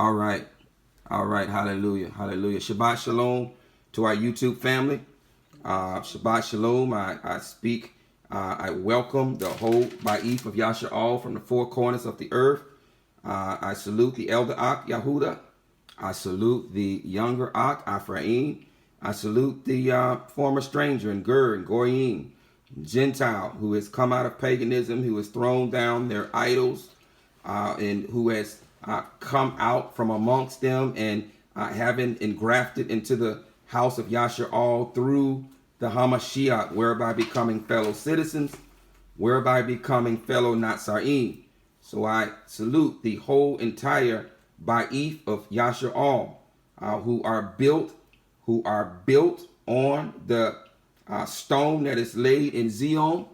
All right. All right. Hallelujah. Hallelujah. Shabbat shalom to our YouTube family. Shabbat shalom. I speak. I welcome the whole Ba'if of YAHUAH'S from the four corners of the earth. I salute the elder Ak Yahuda. I salute the younger Ak Ephraim. I salute the former stranger and Gur and Goyim, Gentile, who has come out of paganism, who has thrown down their idols, and who has come out from amongst them and having engrafted into the house of YAHUAH'S through the Hamashiach, whereby becoming fellow citizens, whereby becoming fellow Natsarim. So I salute the whole entire Ba'if of YAHUAH'S, who are built on the stone that is laid in Zion,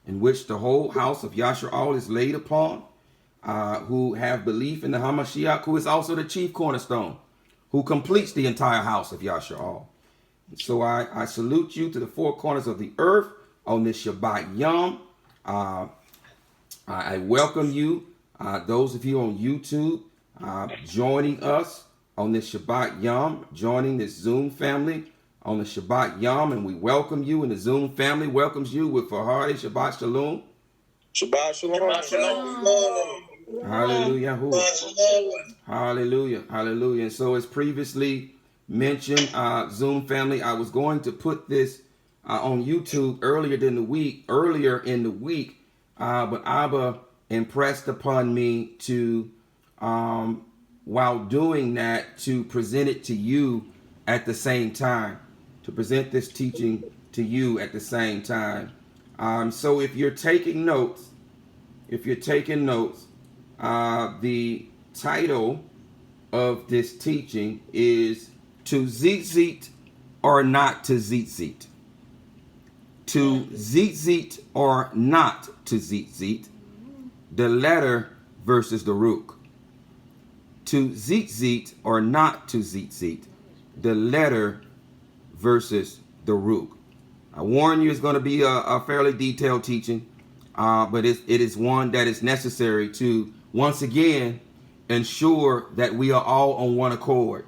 in which the whole house of YAHUAH'S is laid upon, who have belief in the Hamashiach, who is also the chief cornerstone, who completes the entire house of YAHUAH'S. So I salute you to the four corners of the earth on this Shabbat Yom. I welcome you, those of you on YouTube, joining us on this Shabbat Yom, joining this Zoom family on the Shabbat Yom, and we welcome you, and the Zoom family welcomes you with a hearty Shabbat Shalom. Shabbat Shalom. Shabbat Shalom. Hallelujah. Hallelujah. Hallelujah. And so as previously mentioned, Zoom family, I was going to put this on YouTube earlier in the week, but Abba impressed upon me to, while doing that, to present it to you at the same time, to present this teaching to you at the same time. So if you're taking notes, the title of this teaching is To Tzyttzyt or Not to Tzyttzyt. To Tzyttzyt or Not to Tzyttzyt, the letter versus the Rukh. To Tzyttzyt or not to Tzyttzyt, the letter versus the Rukh. I warn you, it's going to be a fairly detailed teaching, but it is one that is necessary to once again ensure that we are all on one accord,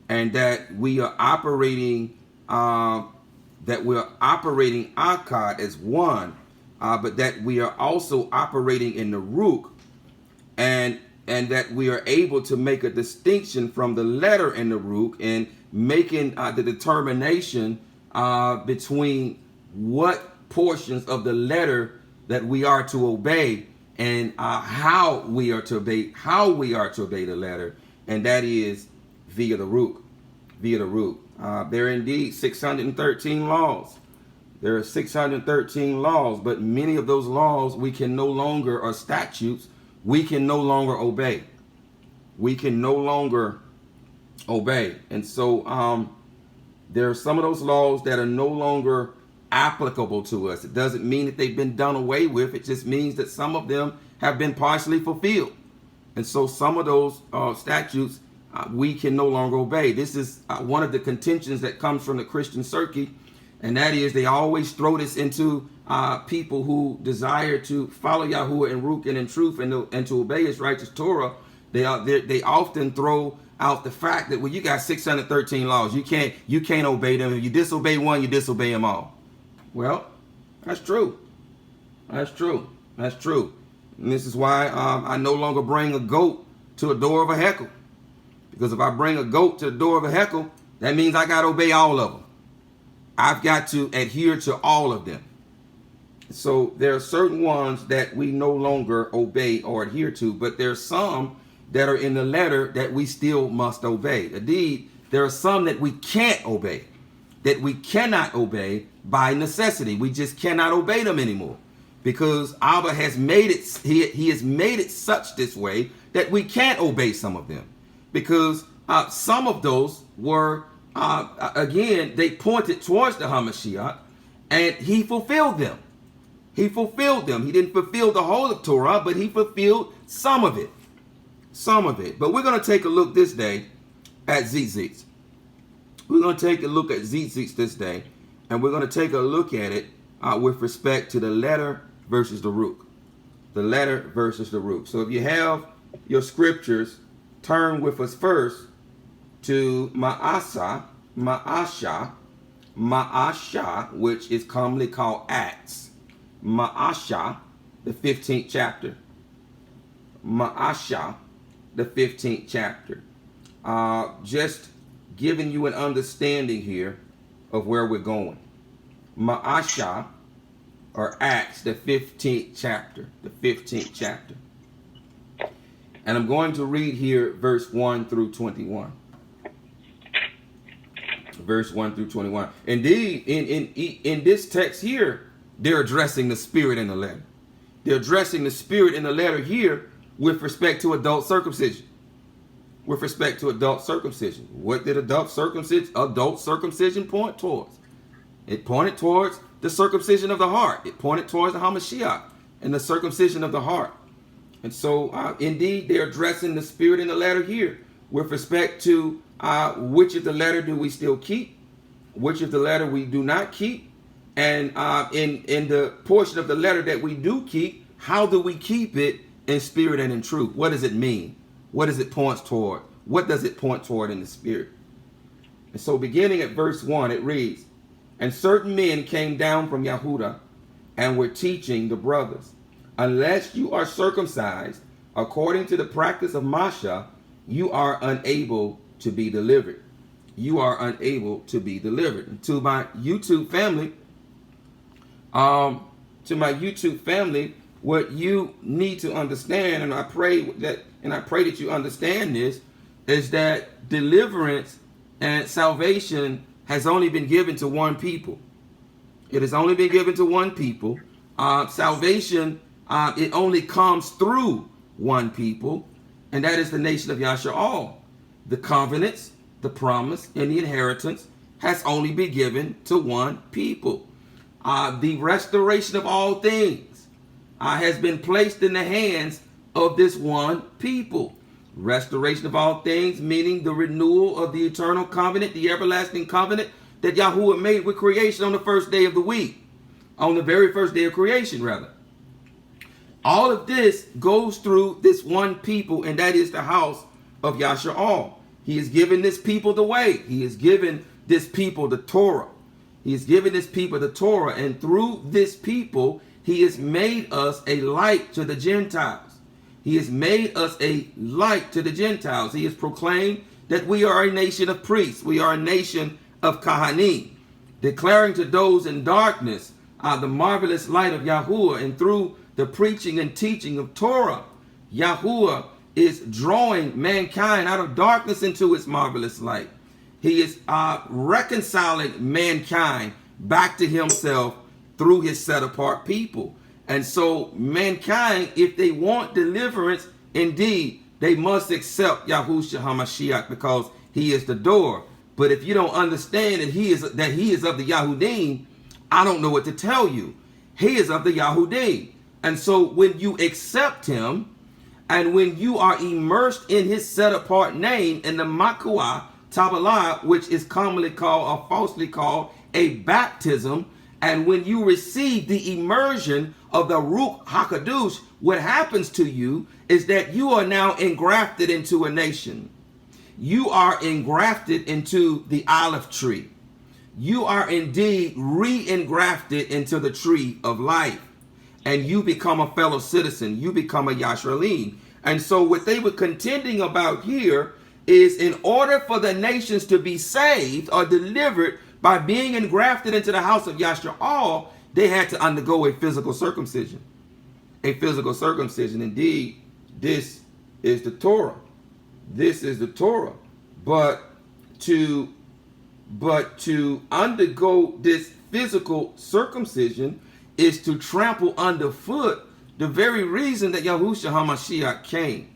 and that we are operating Akkad as one, but that we are also operating in the Rukh, and that we are able to make a distinction from the letter in the Rukh and making the determination between what portions of the letter that we are to obey, and how we are to obey the letter, and that is via the Rukh. There are indeed 613 laws. There are 613 laws, but many of those laws we can no longer, or statutes, we can no longer obey. And so there are some of those laws that are no longer applicable to us. It doesn't mean that they've been done away with. It just means that some of them have been partially fulfilled. And so some of those statutes we can no longer obey. This is one of the contentions that comes from the Christian circuit, and that is they always throw this into people who desire to follow Yahuwah in Rukh and in truth and to obey his righteous Torah. They often throw out the fact that, well, you got 613 laws. You can't obey them. If you disobey one, you disobey them all. Well, that's true. And this is why I no longer bring a goat to a door of a heckle. Because if I bring a goat to the door of a heckle, that means I got to obey all of them. I've got to adhere to all of them. So there are certain ones that we no longer obey or adhere to, but there are some that are in the letter that we still must obey. Indeed, there are some that we can't obey, that we cannot obey by necessity. We just cannot obey them anymore, because Abba has made it, he has made it such this way that we can't obey some of them, because some of those were, again, they pointed towards the Hamashiach, and he fulfilled them. He didn't fulfill the whole of Torah, but he fulfilled some of it. But we're going to take a look this day at Tzyttzyt. We're going to take a look at Tzyttzyt this day, and we're going to take a look at it with respect to the letter versus the Rukh. The letter versus the Rukh. So if you have your scriptures, turn with us first to Ma'asha, which is commonly called Acts. Ma'asha, the 15th chapter. Ma'asha, the 15th chapter. Just giving you an understanding here of where we're going. Ma'asha, or Acts, the 15th chapter. The 15th chapter. And I'm going to read here verse 1 through 21. Verse 1 through 21. Indeed, in this text here, they're addressing the spirit in the letter. They're addressing the spirit in the letter here with respect to adult circumcision. With respect to adult circumcision. What did adult circumcision point towards? It pointed towards the circumcision of the heart. It pointed towards the Hamashiach and the circumcision of the heart. And so, indeed, they're addressing the spirit in the letter here with respect to which of the letter do we still keep, which of the letter we do not keep, and in the portion of the letter that we do keep, how do we keep it in spirit and in truth? What does it mean? What does it point toward? What does it point toward in the spirit? And so beginning at verse 1, it reads, "And certain men came down from Yahudah and were teaching the brothers, unless you are circumcised according to the practice of Masha, you are unable to be delivered." You are unable to be delivered. And to my YouTube family, what you need to understand, and I pray that you understand this, is that deliverance and salvation has only been given to one people. It has only been given to one people. Salvation, it only comes through one people, and that is the nation of Yasha'al. The covenants, the promise, and the inheritance has only been given to one people. The restoration of all things has been placed in the hands of this one people. Restoration of all things, meaning the renewal of the eternal covenant, the everlasting covenant that Yahuwah made with creation on the first day of the week. On the very first day of creation, rather. All of this goes through this one people, and that is the house of Yasha'al. He has given this people the way. He has given this people the Torah. He has given this people the Torah, and through this people, he has made us a light to the Gentiles. He has made us a light to the Gentiles. He has proclaimed that we are a nation of priests. We are a nation of Kahanim, declaring to those in darkness the marvelous light of Yahuwah. And through the preaching and teaching of Torah, Yahuwah is drawing mankind out of darkness into its marvelous light. He is reconciling mankind back to himself through his set-apart people. And so mankind, if they want deliverance, indeed, they must accept Yahushua HaMashiach, because he is the door. But if you don't understand that he is of the Yahudim, I don't know what to tell you. He is of the Yahudim. And so when you accept him, and when you are immersed in his set-apart name in the Makuah Tabalah, which is commonly called or falsely called a baptism, and when you receive the immersion of the Rukh HaKadosh, what happens to you is that you are now engrafted into a nation. You are engrafted into the olive tree. You are indeed re-engrafted into the tree of life. And you become a fellow citizen. You become a Yashralim. And so what they were contending about here is, in order for the nations to be saved or delivered by being engrafted into the house of Yasha'al, they had to undergo a physical circumcision. A physical circumcision. Indeed, this is the Torah. This is the Torah. But to undergo this physical circumcision is to trample underfoot the very reason that Yahushua HaMashiach came.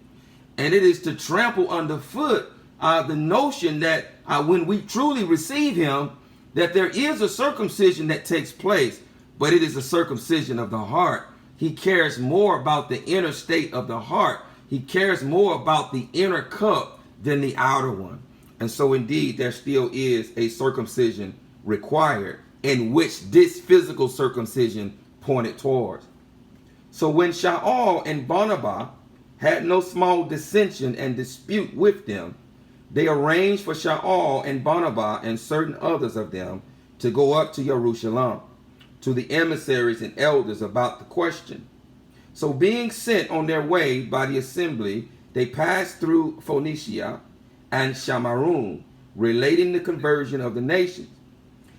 And it is to trample underfoot the notion that when we truly receive him, that there is a circumcision that takes place, but it is a circumcision of the heart. He cares more about the inner state of the heart. He cares more about the inner cup than the outer one. And so indeed, there still is a circumcision required, in which this physical circumcision pointed towards. So when Shaul and Barnabas had no small dissension and dispute with them, they arranged for Shaul and Barnabas and certain others of them to go up to Jerusalem, to the emissaries and elders about the question. So being sent on their way by the assembly, they passed through Phoenicia and Shamarum, relating the conversion of the nations.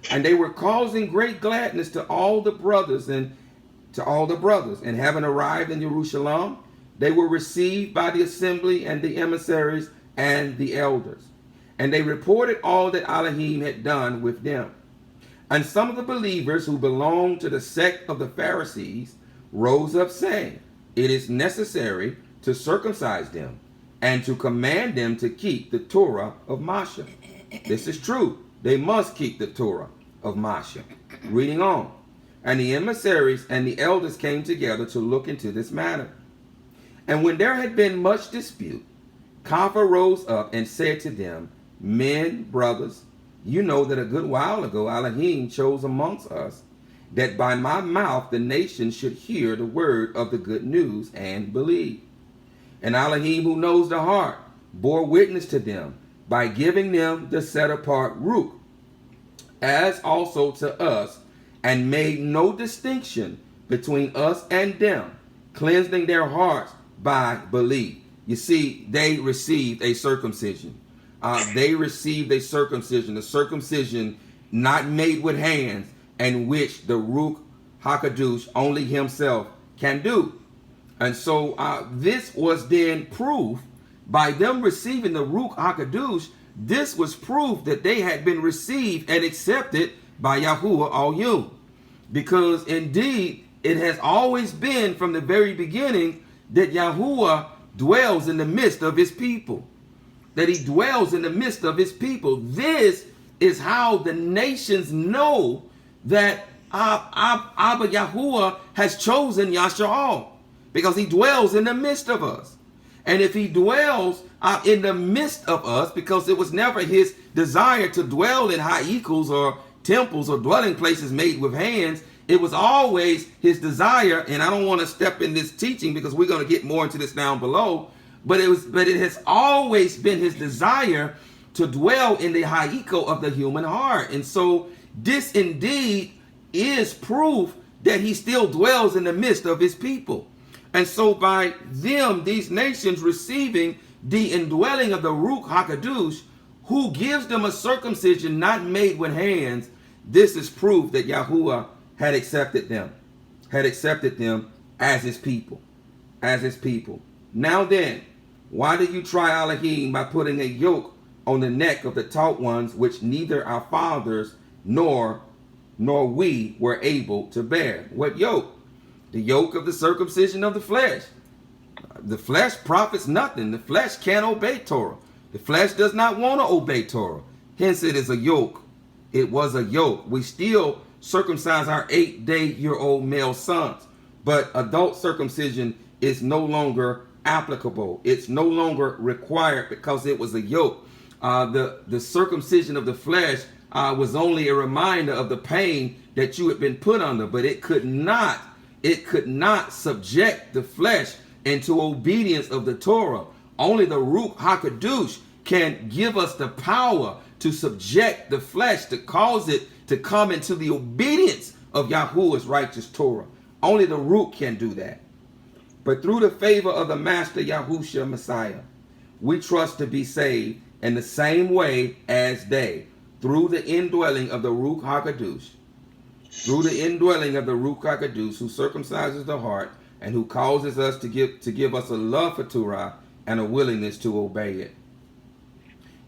And they were causing great gladness to all the brothers, and having arrived in Jerusalem, they were received by the assembly and the emissaries and the elders. And they reported all that Elohim had done with them. And some of the believers who belonged to the sect of the Pharisees rose up, saying, it is necessary to circumcise them and to command them to keep the Torah of Moshe. This is true. They must keep the Torah of Moshe. Reading on. And the emissaries and the elders came together to look into this matter. And when there had been much dispute, Kepha rose up and said to them, men, brothers, you know that a good while ago Elohim chose amongst us, that by my mouth the nations should hear the word of the good news and believe. And Elohim, who knows the heart, bore witness to them by giving them the set apart Rukh, as also to us, and made no distinction between us and them, cleansing their hearts by belief. You see, they received a circumcision. They received a circumcision, a circumcision not made with hands, and which the Rukh HaKadosh only himself can do. And so this was then proof by them receiving the Rukh HaKadosh. This was proof that they had been received and accepted by YAHUAH'S. Because indeed, it has always been from the very beginning that Yahuwah dwells in the midst of his people. That he dwells in the midst of his people. This is how the nations know that Abba Yahuwah has chosen Yasha'al, because he dwells in the midst of us. And if he dwells in the midst of us, because it was never his desire to dwell in ha'ikos or temples or dwelling places made with hands, it was always his desire, and I don't want to step in this teaching because we're going to get more into this down below, but it has always been his desire to dwell in the ha'iko of the human heart. And so this indeed is proof that he still dwells in the midst of his people. And so by them, these nations receiving the indwelling of the Rukh HaKadosh, who gives them a circumcision not made with hands, this is proof that Yahuwah had accepted them as his people, Now then, why do you try Elohim by putting a yoke on the neck of the taught ones, which neither our fathers nor we were able to bear? What yoke? The yoke of the circumcision of the flesh. The flesh profits nothing. The flesh can't obey Torah. The flesh does not want to obey Torah. Hence it is a yoke. It was a yoke. We still circumcise our 8-day-old male sons, but adult circumcision is no longer applicable. It's no longer required because it was a yoke. The circumcision of the flesh was only a reminder of the pain that you had been put under, but it could not subject the flesh into obedience of the Torah. Only the Rukh HaKadosh can give us the power to subject the flesh, to cause it to come into the obedience of Yahuwah's righteous Torah. Only the Rukh can do that. But through the favor of the Master Yahushua Messiah, we trust to be saved in the same way as they, through the indwelling of the Rukh HaKadosh. Through the indwelling of the Rukh HaKadosh, who circumcises the heart and who causes us to give us a love for Torah and a willingness to obey it.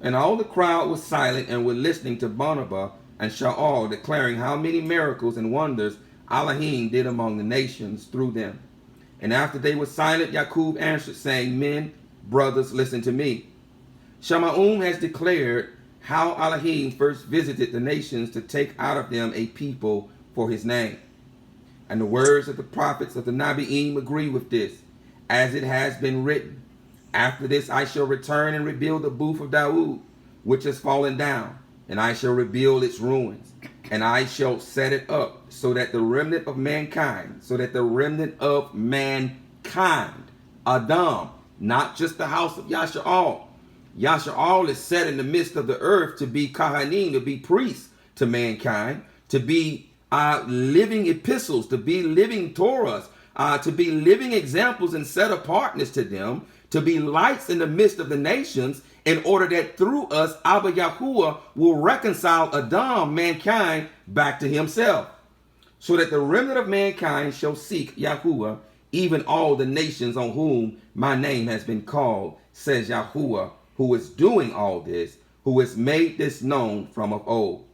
And all the crowd was silent and were listening to Barnabas and Shaul, declaring how many miracles and wonders Elohim did among the nations through them. And after they were silent, Yaqub answered, saying, men, brothers, listen to me. Shamaum has declared how Elohim first visited the nations to take out of them a people for his name. And the words of the prophets of the Nabi'im agree with this, as it has been written. After this I shall return and rebuild the booth of Dawood, which has fallen down, and I shall rebuild its ruins, and I shall set it up, so that the remnant of mankind, Adam, not just the house of Yasha'al. Yasha'al is set in the midst of the earth to be Kahanim, to be priests to mankind, to be living epistles, to be living Torahs, to be living examples and set apartness to them, to be lights in the midst of the nations, in order that through us, Abba Yahuwah will reconcile Adam, mankind, back to himself, so that the remnant of mankind shall seek Yahuwah, even all the nations on whom my name has been called, says Yahuwah, who is doing all this, who has made this known from of old.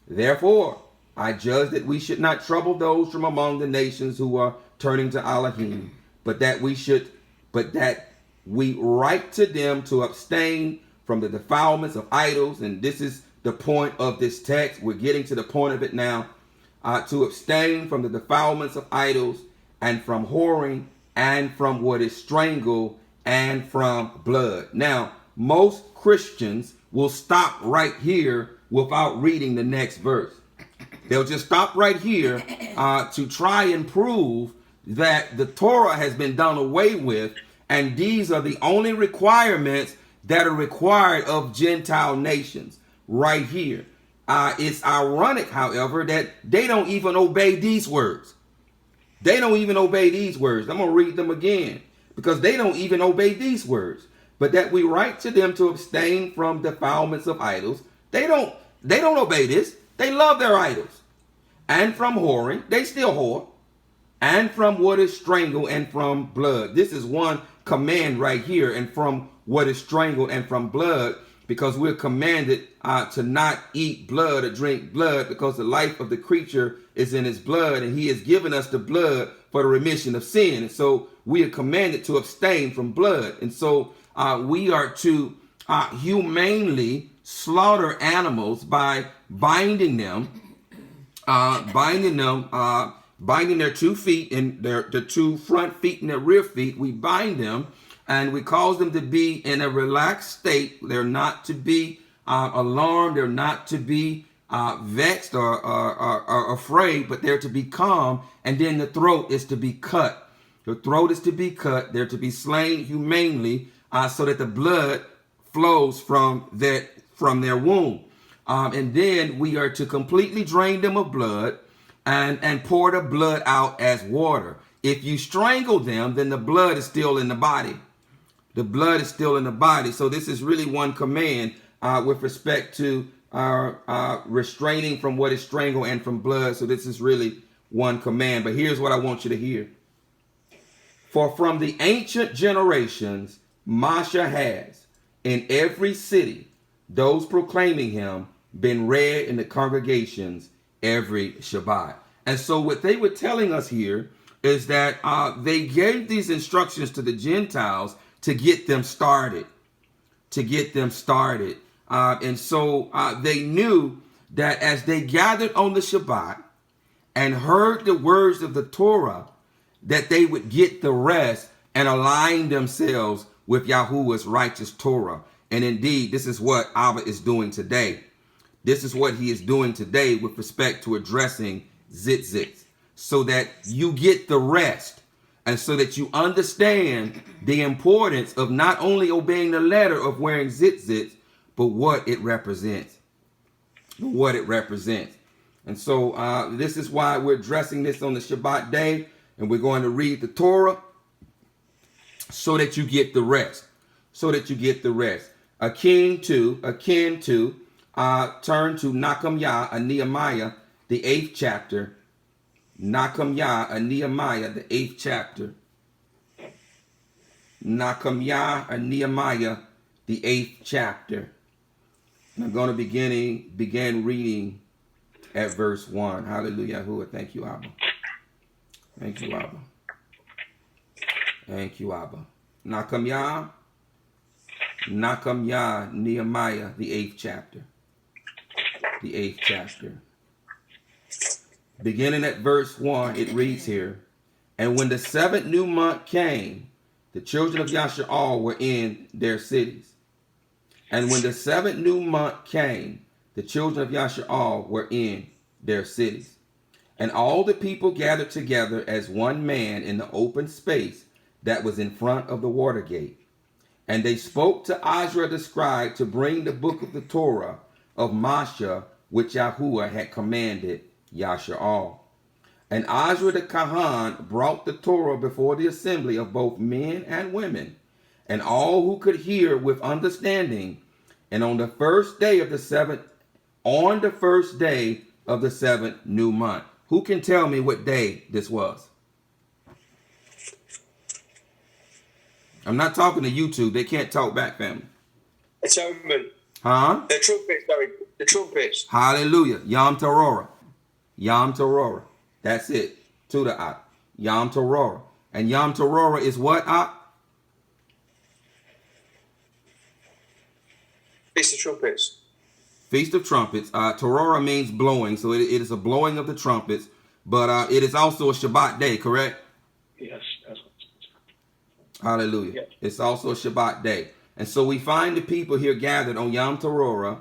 Therefore, I judge that we should not trouble those from among the nations who are turning to Elohim, but that we write to them to abstain from the defilements of idols. And this is the point of this text. We're getting to the point of it now. To abstain from the defilements of idols, and from whoring, and from what is strangled, and from blood. Now, most Christians will stop right here without reading the next verse. They'll just stop right here to try and prove that the Torah has been done away with, and these are the only requirements that are required of Gentile nations right here. It's ironic, however, that they don't even obey these words. They don't even obey these words. I'm going to read them again, because they don't even obey these words. But that we write to them to abstain from defilements of idols. They don't obey this. They love their idols. And from whoring, they still whore. And from what is strangled, and from blood. This is one command right here. And from what is strangled, and from blood, because we're commanded to not eat blood or drink blood, because the life of the creature is in his blood, and he has given us the blood for the remission of sin. And so we are commanded to abstain from blood. And so we are to humanely slaughter animals by binding them, binding their 2 feet and the 2 front feet and their rear feet. We bind them, and we cause them to be in a relaxed state. They're not to be alarmed. They're not to be vexed or afraid, but they're to be calm. And then the throat is to be cut. The throat is to be cut. They're to be slain humanely, so that the blood flows from their womb. And then we are to completely drain them of blood and pour the blood out as water. If you strangle them, then the blood is still in the body. The blood is still in the body. So this is really one command with respect to restraining from what is strangled and from blood. So this is really one command. But here's what I want you to hear. For from the ancient generations, Masha has, in every city, those proclaiming him, been read in the congregations every Shabbat. And so what they were telling us here is that they gave these instructions to the Gentiles to get them started. And so they knew that as they gathered on the Shabbat and heard the words of the Torah, that they would get the rest and align themselves with Yahuwah's righteous Torah. And indeed, this is what Abba is doing today. This is what he is doing today with respect to addressing Tzyttzyt, so that you get the rest, and so that you understand the importance of not only obeying the letter of wearing Tzyttzyt, but what it represents. And so this is why we're addressing this on the Shabbat day, and we're going to read the Torah so that you get the rest. Akin to, turn to Nehemiah, Nehemiah, the 8th chapter. Nehemiah, the 8th chapter. Nehemiah, the 8th chapter. And I'm going to begin reading at verse 1. Hallelujah. Thank you, Abba. Thank you, Abba. Thank you, Abba. Nehemiah, Nehemiah, the 8th chapter. The 8th chapter. Beginning at verse 1, it reads here, and when the 7th new month came, the children of Yasha'al were in their cities. And when the 7th new month came, the children of Yasha'al were in their cities. And all the people gathered together as one man in the open space that was in front of the water gate. And they spoke to Ezra the scribe to bring the book of the Torah of Moshe, which Yahuwah had commanded Yasha'al. And Ezra the Kahan brought the Torah before the assembly of both men and women, and all who could hear with understanding. And on the first day of the seventh new month. Who can tell me what day this was? I'm not talking to YouTube. They can't talk back, family. It's omen. Huh? The trumpet, sorry. The trumpets. Hallelujah. Yom Teruah. Yom Teruah. That's it. To the Ak. Yom Teruah. And Yom Teruah is what, Ak? Feast of Trumpets. Feast of Trumpets. Teruah means blowing. So it is a blowing of the trumpets. But it is also a Shabbat day, correct? Yes, that's what. Hallelujah. Yes. It's also a Shabbat day. And so we find the people here gathered on Yom Teruah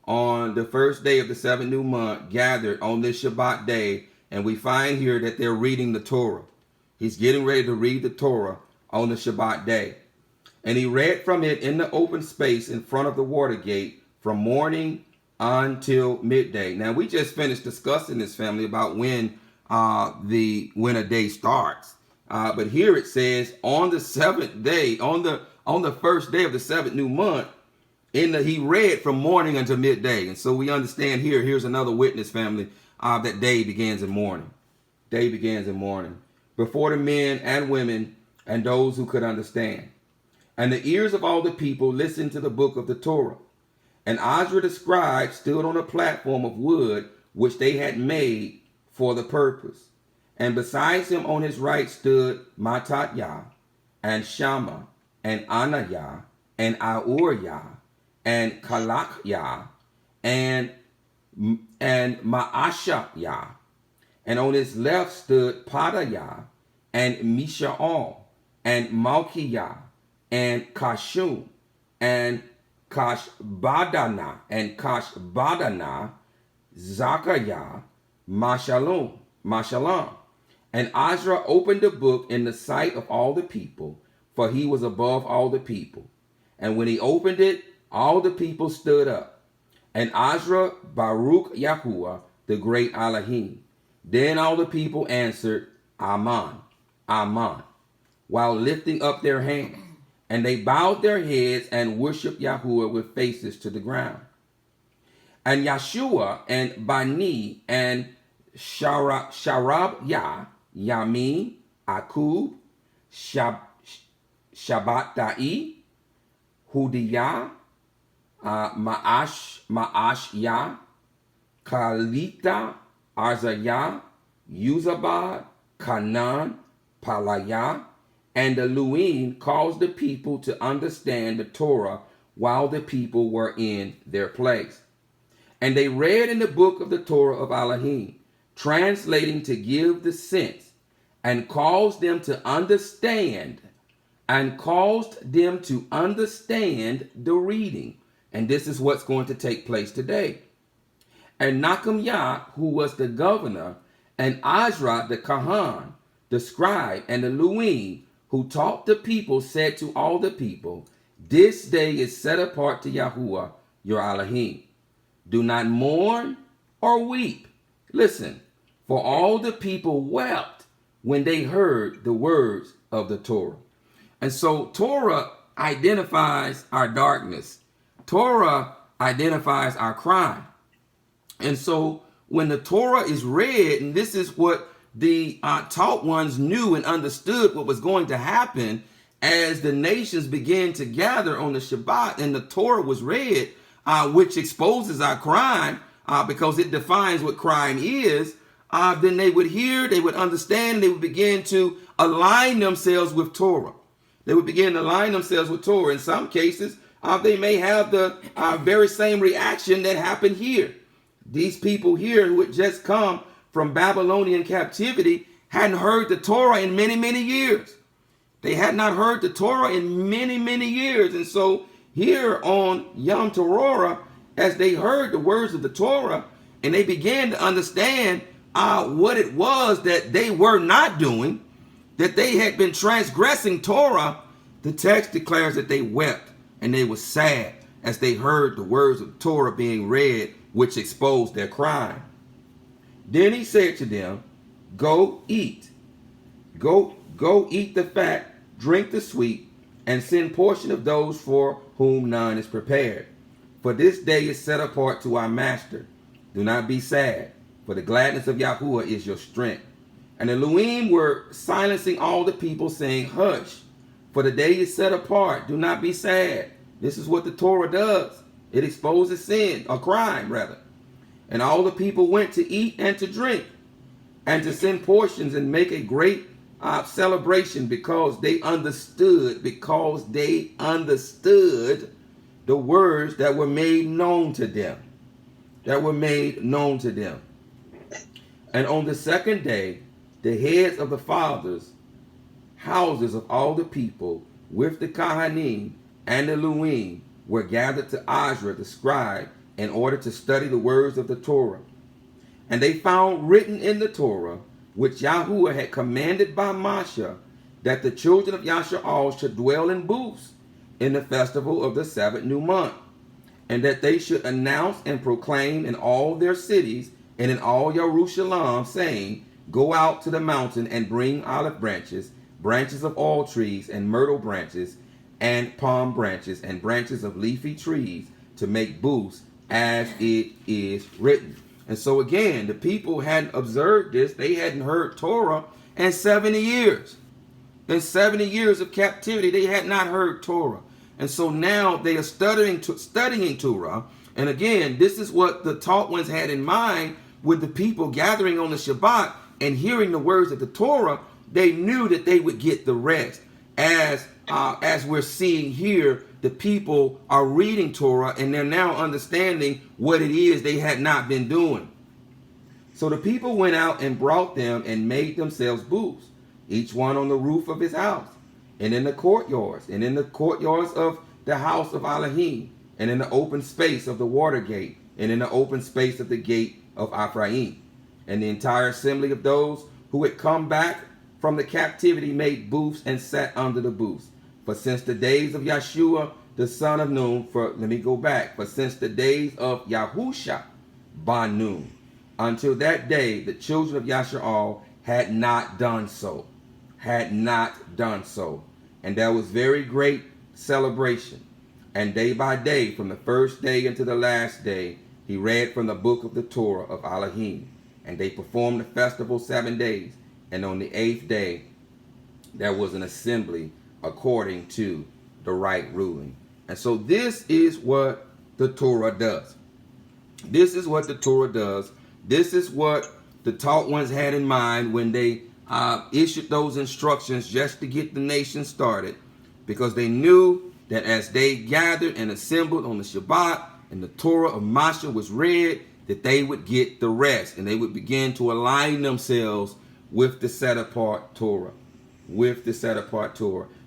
on the first day of the seventh new month, gathered on this Shabbat day. And we find here that they're reading the Torah. He's getting ready to read the Torah on the Shabbat day. And he read from it in the open space in front of the water gate from morning until midday. Now, we just finished discussing this, family, about when a day starts. But here it says on the seventh day, on the first day of the seventh new month, he read from morning until midday. And so we understand here's another witness, family, that day begins in morning. Day begins in morning. Before the men and women and those who could understand. And the ears of all the people listened to the book of the Torah. And Ezra the scribe stood on a platform of wood which they had made for the purpose. And besides him on his right stood Mattaniah, and Shammah, and Ananiah, and Uriah, and Kalachah, and Maashah. And on his left stood Padaiah, and Mishaal, and Malchiah, and Kashum, and Kashbadana, Zachariah, Mashalom. And Ezra opened the book in the sight of all the people, for he was above all the people. And when he opened it, all the people stood up. And Ezra Baruch Yahuwah, the great Elohim. Then all the people answered, Amen, Amen, while lifting up their hands. And they bowed their heads and worshiped Yahuwah with faces to the ground. And Yeshua and Bani and Sharab Yamin, Akub, Shabbatai, Hudiyah, Maashya, Kalita, Arzayah, Uzabad, Kanan, Palaya, and the Luim caused the people to understand the Torah while the people were in their place. And they read in the book of the Torah of Elohim, translating to give the sense, and caused them to understand, the reading. And this is what's going to take place today. And Nahemiah, who was the governor, and Ezra the Kahan, the scribe, and the Luim, who taught the people, said to all the people, this day is set apart to Yahuwah, your Elohim. Do not mourn or weep. Listen, for all the people wept when they heard the words of the Torah. And so Torah identifies our darkness. Torah identifies our crime. And so when the Torah is read, and this is what the taught ones knew and understood what was going to happen as the nations began to gather on the Shabbat and the Torah was read, which exposes our crime because it defines what crime is, then they would hear, they would understand, they would begin to align themselves with Torah. They would begin to align themselves with Torah. In some cases, they may have the very same reaction that happened here. These people here who had just come from Babylonian captivity hadn't heard the Torah in many, many years. They had not heard the Torah in many, many years. And so here on Yom Teruah, as they heard the words of the Torah and they began to understand what it was that they were not doing, that they had been transgressing Torah, The text declares that they wept and they were sad as they heard the words of Torah being read, which exposed their crime. Then he said to them, go eat. Go eat the fat, drink the sweet, and send portion of those for whom none is prepared. For this day is set apart to our master. Do not be sad, for the gladness of Yahuwah is your strength. And the Elohim were silencing all the people, saying, hush, for the day is set apart. Do not be sad. This is what the Torah does. It exposes sin, or crime rather. And all the people went to eat and to drink, and to send portions and make a great celebration, because they understood the words that were made known to them. And on the second day, the heads of the fathers' houses of all the people, with the Kohanim and the Leviim, were gathered to Ezra the scribe, in order to study the words of the Torah. And they found written in the Torah, which Yahuwah had commanded by Moshe, that the children of YAHUAH'S should dwell in booths in the festival of the Sabbath new month, and that they should announce and proclaim in all their cities and in all Jerusalem, saying, go out to the mountain and bring olive branches, branches of all trees, and myrtle branches, and palm branches, and branches of leafy trees, to make booths, as it is written. And so again, the people hadn't observed this. They hadn't heard Torah in 70 years. In 70 years of captivity, they had not heard Torah. And so now they are studying Torah. And again, this is what the taught ones had in mind with the people gathering on the Shabbat and hearing the words of the Torah. They knew that they would get the rest. As we're seeing here, the people are reading Torah and they're now understanding what it is they had not been doing. So the people went out and brought them and made themselves booths, each one on the roof of his house, and in the courtyards, and in the courtyards of the house of Elohim, and in the open space of the water gate, and in the open space of the gate of Ephraim. And the entire assembly of those who had come back from the captivity made booths and sat under the booths. For since the days of Yeshua, the son of Nun, for since the days of Yahusha, Nun, until that day, the children of YAHUAH had not done so. And there was very great celebration. And day by day, from the first day unto the last day, he read from the book of the Torah of Elohim. And they performed the festival 7 days. And on the 8th day, there was an assembly according to the right ruling. And so this is what the Torah does. This is what the Torah does. This is what the taught ones had in mind when they issued those instructions just to get the nation started, because they knew that as they gathered and assembled on the Shabbat and the Torah of Moshe was read, that they would get the rest and they would begin to align themselves with the set apart Torah.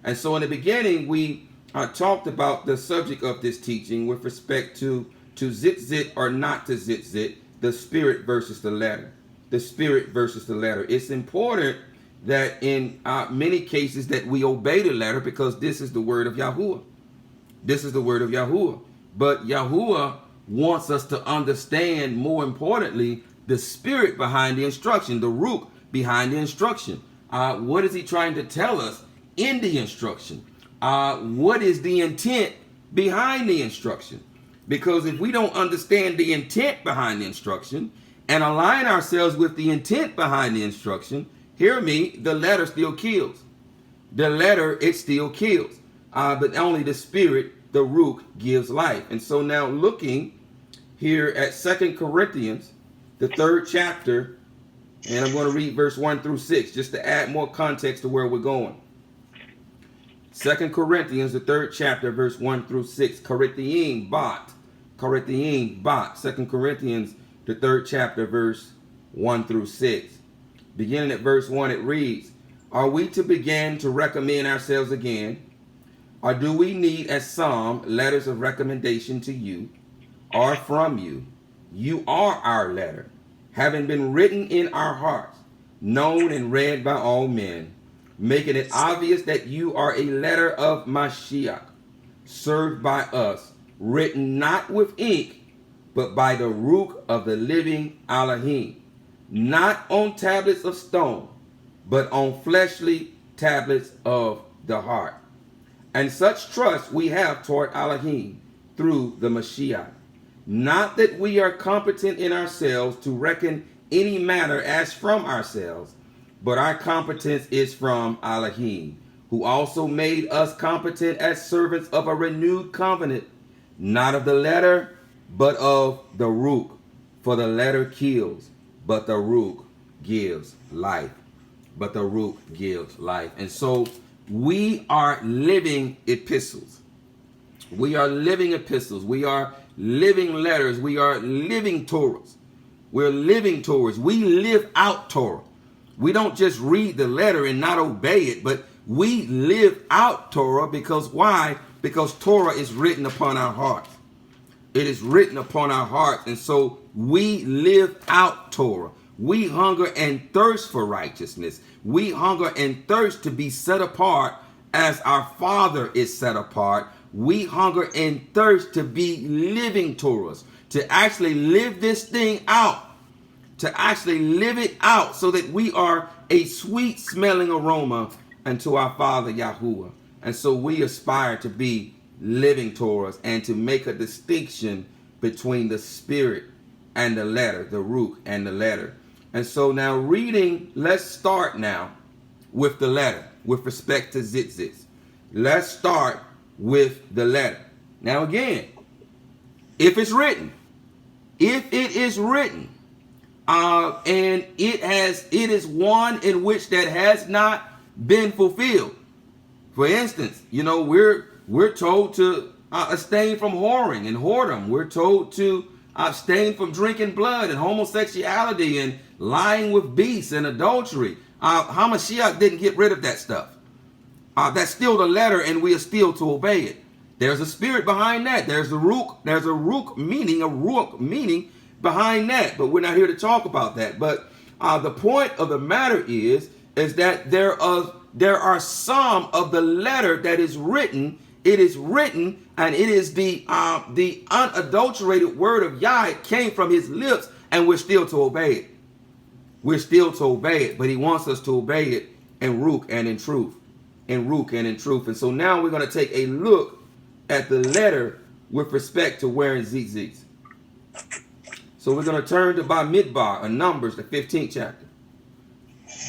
And so in the beginning, we talked about the subject of this teaching with respect to Tzyttzyt or not to Tzyttzyt, the spirit versus the letter. It's important that in many cases that we obey the letter, because this is the word of Yahuwah. But Yahuwah wants us to understand, more importantly, the spirit behind the instruction, the Rukh behind the instruction. What is he trying to tell us in the instruction? What is the intent behind the instruction? Because if we don't understand the intent behind the instruction and align ourselves with the intent behind the instruction, hear me, the letter still kills. It still kills. But only the spirit, the Rukh, gives life. And so now looking here at 2 Corinthians, the 3rd chapter, and I'm going to read verse 1 through 6, just to add more context to where we're going. 2 Corinthians, the 3rd chapter, verse 1 through 6. Corinthian bat. 2 Corinthians, the 3rd chapter, verse 1 through 6. Beginning at verse 1, it reads, are we to begin to recommend ourselves again? Or do we need, as some, letters of recommendation to you, or from you? You are our letter, having been written in our hearts, known and read by all men, making it obvious that you are a letter of Mashiach, served by us, written not with ink, but by the Rukh of the living Elohim, not on tablets of stone, but on fleshly tablets of the heart. And such trust we have toward Elohim through the Mashiach. Not that we are competent in ourselves to reckon any matter as from ourselves, but our competence is from Elohim, who also made us competent as servants of a renewed covenant, not of the letter, but of the Rukh. For the letter kills, but the Rukh gives life. But the Rukh gives life. And so we are living epistles. We are living epistles. We are living letters. We are living Torahs. We're living Torahs. We live out Torah. We don't just read the letter and not obey it, but we live out Torah. Because why? Because Torah is written upon our hearts. It is written upon our hearts. And so we live out Torah. We hunger and thirst for righteousness. We hunger and thirst to be set apart as our Father is set apart. We hunger and thirst to be living Torahs, to actually live this thing out, to actually live it out so that we are a sweet smelling aroma unto our Father Yahuwah. And so we aspire to be living Torahs and to make a distinction between the spirit and the letter, the Rukh and the letter. And so now reading, let's start now with the letter with respect to Tzyttzyt. Let's start with the letter. Now again, if it's written, if it is written, and it is one in which that has not been fulfilled. For instance, you know, we're told to abstain from whoring and whoredom. We're told to abstain from drinking blood and homosexuality and lying with beasts and adultery. Hamashiach didn't get rid of that stuff. That's still the letter, and we are still to obey it. There's a spirit behind that. There's a Rukh. There's a Rukh meaning behind that. But we're not here to talk about that. But the point of the matter is that there are some of the letter that is written. It is written, and it is the unadulterated word of Yah. It came from his lips, and we're still to obey it. We're still to obey it, but he wants us to obey it in Rukh and in truth. In Rukh and in truth. And so now we're going to take a look at the letter with respect to wearing tzitzit. So we're going to turn to Bamidbar, Numbers, the 15th chapter.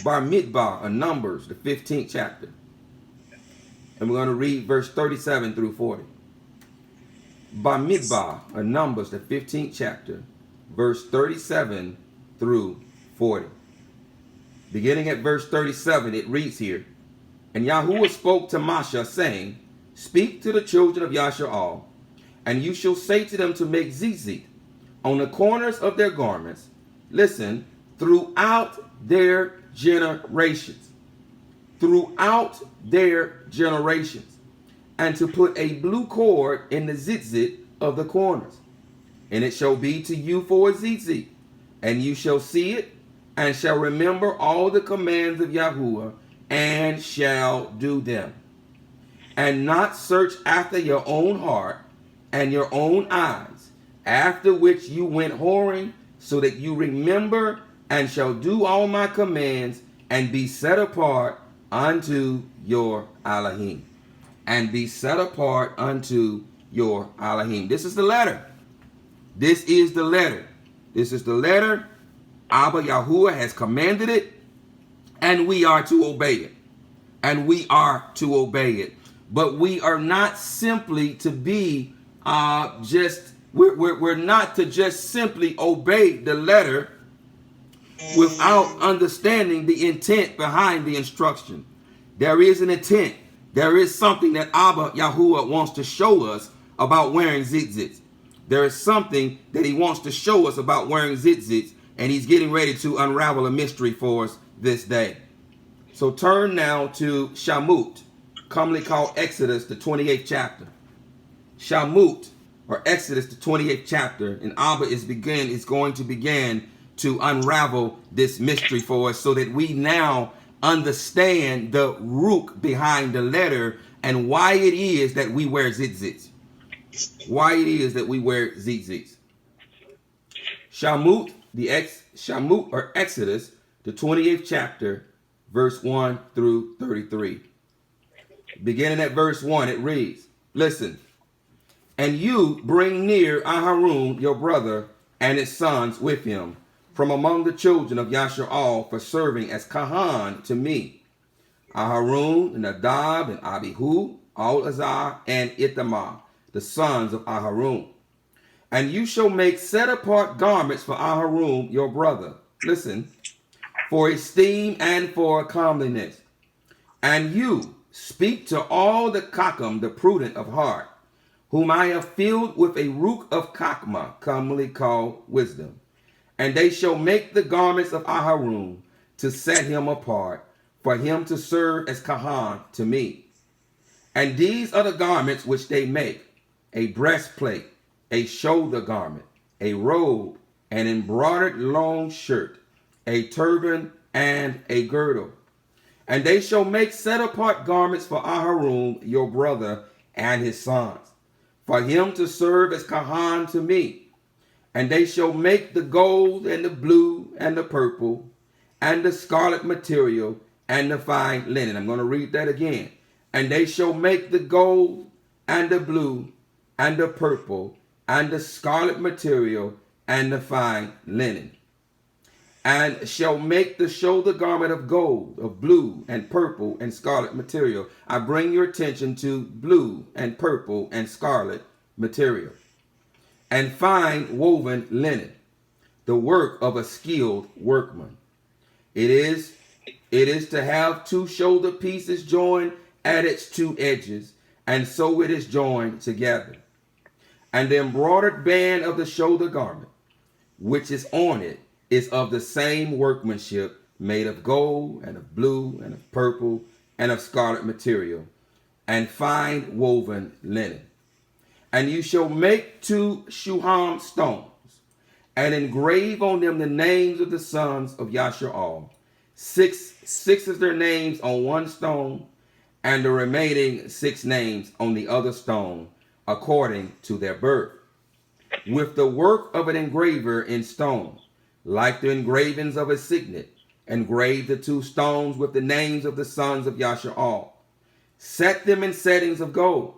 Bamidbar, Numbers, the 15th chapter. And we're going to read verse 37 through 40. Bamidbar, Numbers, the 15th chapter, verse 37 through 40. Beginning at verse 37, it reads here, And Yahuwah spoke to Moshe, saying, Speak to the children of Yasha'al, and you shall say to them to make tzitzit on the corners of their garments, listen, throughout their generations. Throughout their generations. And to put a blue cord in the tzitzit of the corners. And it shall be to you for a tzitzit, and you shall see it, and shall remember all the commands of Yahuwah, and shall do them. And not search after your own heart and your own eyes, after which you went whoring, so that you remember and shall do all my commands, and be set apart unto your Elohim. And be set apart unto your Elohim. This is the letter. This is the letter. This is the letter. Abba Yahuwah has commanded it, and we are to obey it. And we are to obey it. But we are not simply to be we're not to just simply obey the letter without understanding the intent behind the instruction. There is an intent. There is something that Abba Yahuwah wants to show us about wearing tzitzit. There is something that he wants to show us about wearing tzitzit, and he's getting ready to unravel a mystery for us this day. So turn now to Shamut, commonly called Exodus, the 28th chapter. Shamut, or Exodus, the 28th chapter, and Abba is going to begin to unravel this mystery for us, so that we now understand the Rukh behind the letter and why it is that we wear tzitzit. Why it is that we wear tzitzit. Shamut or Exodus, the 28th chapter, verse 1 through 33. Beginning at verse 1, it reads, listen, and you bring near Aharon, your brother, and his sons with him, from among the children of Yashar'al, for serving as Kahan to me. Aharon, Nadab, and Abihu, Al-Azar, and Ithamar, the sons of Aharon. And you shall make set-apart garments for Aharon, your brother. Listen, for esteem and for comeliness. And you speak to all the Kakam, the prudent of heart, whom I have filled with a Rukh of Kakma, commonly called wisdom. And they shall make the garments of Aharon to set him apart, for him to serve as Kahan to me. And these are the garments which they make: a breastplate, a shoulder garment, a robe, an embroidered long shirt, a turban, and a girdle. And they shall make set-apart garments for Aharon, your brother, and his sons, for him to serve as Kahan to me. And they shall make the gold, and the blue, and the purple, and the scarlet material, and the fine linen. I'm going to read that again. And they shall make the gold, and the blue, and the purple, and the scarlet material, and the fine linen. And shall make the shoulder garment of gold, of blue, and purple, and scarlet material. I bring your attention to blue, and purple, and scarlet material. And fine woven linen, the work of a skilled workman. It is to have two shoulder pieces joined at its two edges, and so it is joined together. And the embroidered band of the shoulder garment, which is on it, is of the same workmanship, made of gold, and of blue, and of purple, and of scarlet material, and fine woven linen. And you shall make 2 shuham stones, and engrave on them the names of the sons of Yashar'al. Six of their names on one stone, and the remaining 6 names on the other stone, according to their birth, with the work of an engraver in stone, like the engravings of a signet. Engrave the 2 stones with the names of the sons of Yashar'al. Set them in settings of gold.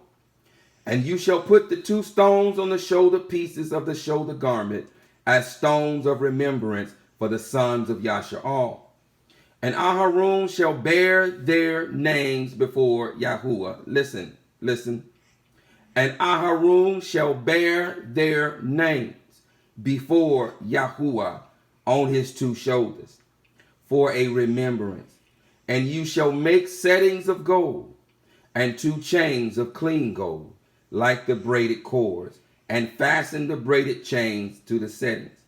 And you shall put the 2 stones on the shoulder pieces of the shoulder garment as stones of remembrance for the sons of Yashar'al. And Aharon shall bear their names before Yahuwah. Listen. And Aharon shall bear their names before Yahuwah on his 2 shoulders for a remembrance. And you shall make settings of gold and 2 chains of clean gold, like the braided cords, and fasten the braided chains to the settings.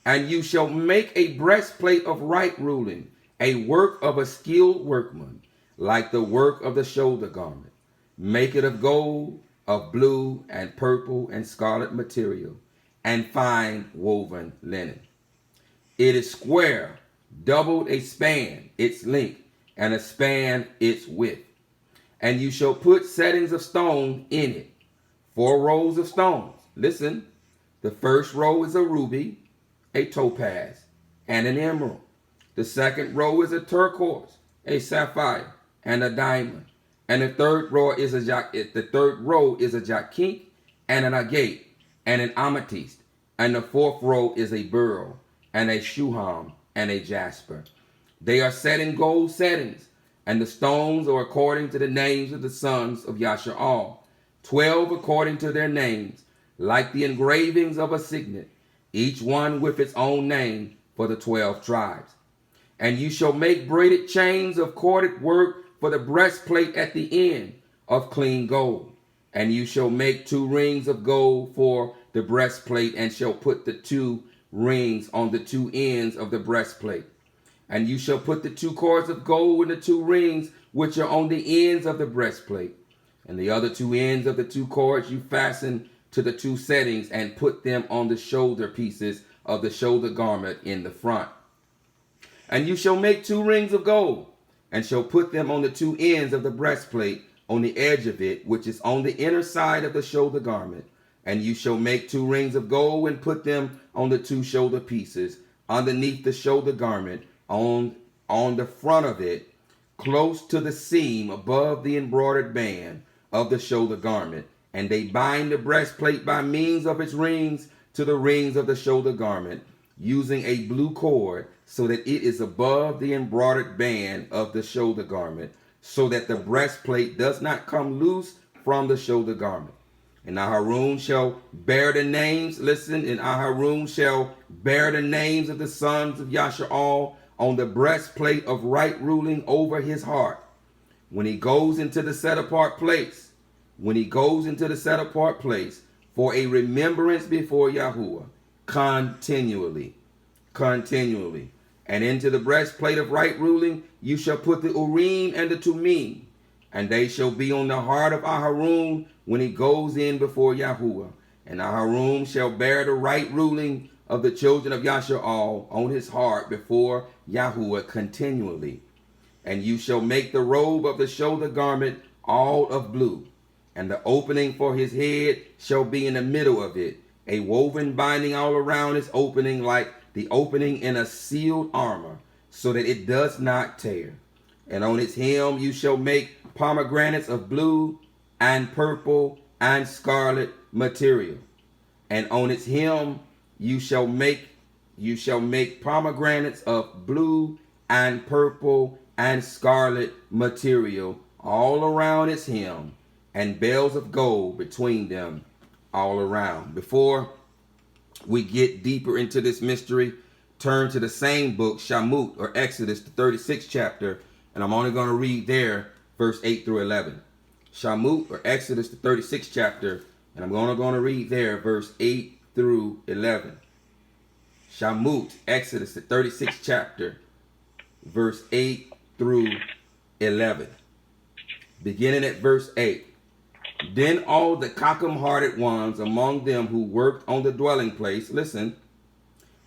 And you shall make a breastplate of right ruling, a work of a skilled workman, like the work of the shoulder garment. Make it of gold, of blue, and purple, and scarlet material, and fine woven linen. It is square, doubled a span its length, and a span its width. And you shall put settings of stone in it, 4 rows of stones. Listen, the first row is a ruby, a topaz, and an emerald. The second row is a turquoise, a sapphire, and a diamond. And the third row is a jacinth, and an agate, and an amethyst. And the 4th row is a beryl, and a shuham, and a jasper. They are set in gold settings, and the stones are according to the names of the sons of Yashar'al, 12 according to their names, like the engravings of a signet, each one with its own name for the 12 tribes. And you shall make braided chains of corded work for the breastplate at the end of clean gold. And you shall make 2 rings of gold for the breastplate, and shall put the 2 rings on the 2 ends of the breastplate. And you shall put the 2 cords of gold in the 2 rings which are on the ends of the breastplate. And the other 2 ends of the 2 cords you fasten to the 2 settings, and put them on the shoulder pieces of the shoulder garment in the front. And you shall make 2 rings of gold, and shall put them on the two ends of the breastplate on the edge of it, which is on the inner side of the shoulder garment. And you shall make 2 rings of gold and put them on the 2 shoulder pieces underneath the shoulder garment on the front of it, close to the seam above the embroidered band of the shoulder garment. And they bind the breastplate by means of its rings to the rings of the shoulder garment, using a blue cord, so that it is above the embroidered band of the shoulder garment, so that the breastplate does not come loose from the shoulder garment. And Aharon shall bear the names, listen, and Aharon shall bear the names of the sons of Yasha'al on the breastplate of right ruling over his heart. When he goes into the set apart place, for a remembrance before Yahuwah, continually. And into the breastplate of right ruling, you shall put the Urim and the Tumim, and they shall be on the heart of Aharon when he goes in before Yahuwah. And Aharon shall bear the right ruling of the children of Yasha'al on his heart before Yahuwah continually. And you shall make the robe of the shoulder garment all of blue, and the opening for his head shall be in the middle of it, a woven binding all around its opening, like the opening in a sealed armor, so that it does not tear. And on its hem you shall make pomegranates of blue and purple and scarlet material. And on its hem you shall make pomegranates of blue and purple and scarlet material all around its hem, and bells of gold between them all around. Before we get deeper into this mystery, turn to the same book, Shamut, or Exodus, the 36th chapter, and I'm only going to read there, verse 8 through 11. Shamut, or Exodus, the 36th chapter, and I'm going to read there, verse 8 through 11. Shamut, Exodus, the 36th chapter, verse 8 through 11. Beginning at verse 8. Then all the Cockham-hearted ones among them who worked on the dwelling place, listen,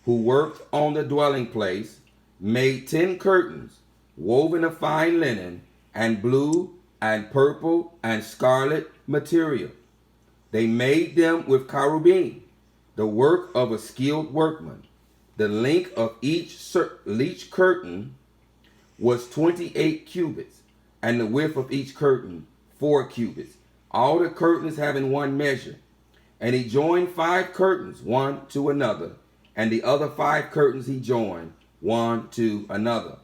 who worked on the dwelling place, made 10 curtains, woven of fine linen, and blue, and purple, and scarlet material. They made them with cherubim, the work of a skilled workman. The length of each curtain was 28 cubits, and the width of each curtain 4 cubits. All the curtains having one measure. And he joined 5 curtains, one to another, and the other 5 curtains he joined, one to another.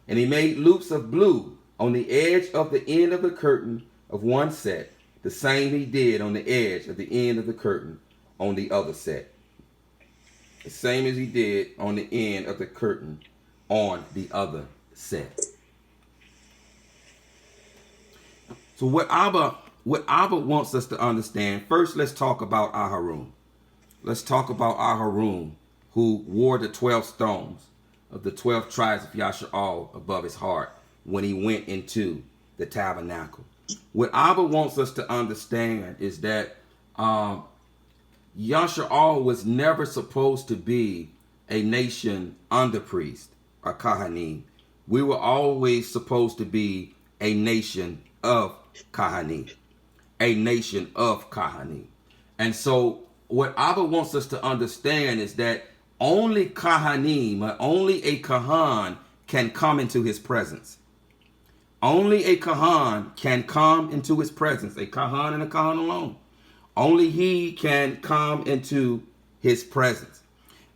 And he made loops of blue on the edge of the end of the curtain of one set. The same he did on the edge of the end of the curtain on the other set. The same as he did on the end of the curtain on the other set. So what Abba wants us to understand, first let's talk about Aharon. Let's talk about Aharon, who wore the 12 stones of the 12 tribes of Yasha'al above his heart when he went into the tabernacle. What Abba wants us to understand is that Yasha'al was never supposed to be a nation under priest or Kahanim. We were always supposed to be a nation of Kahanim. A nation of Kahanim. And so what Abba wants us to understand is that only Kahanim, or only a Kahan, can come into his presence. Only a Kahan can come into his presence. A Kahan and a Kahan alone. Only he can come into his presence.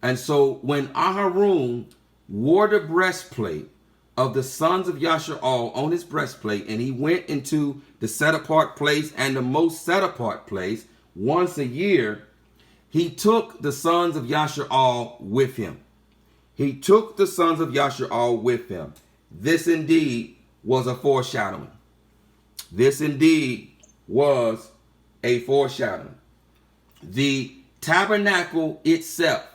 And so when Aharon wore the breastplate of the sons of Yasha'al on his breastplate, and he went into the set apart place and the most set apart place once a year, he took the sons of Yasha'al with him. He took the sons of Yasha'al with him. This indeed was a foreshadowing. This indeed was a foreshadowing. The tabernacle itself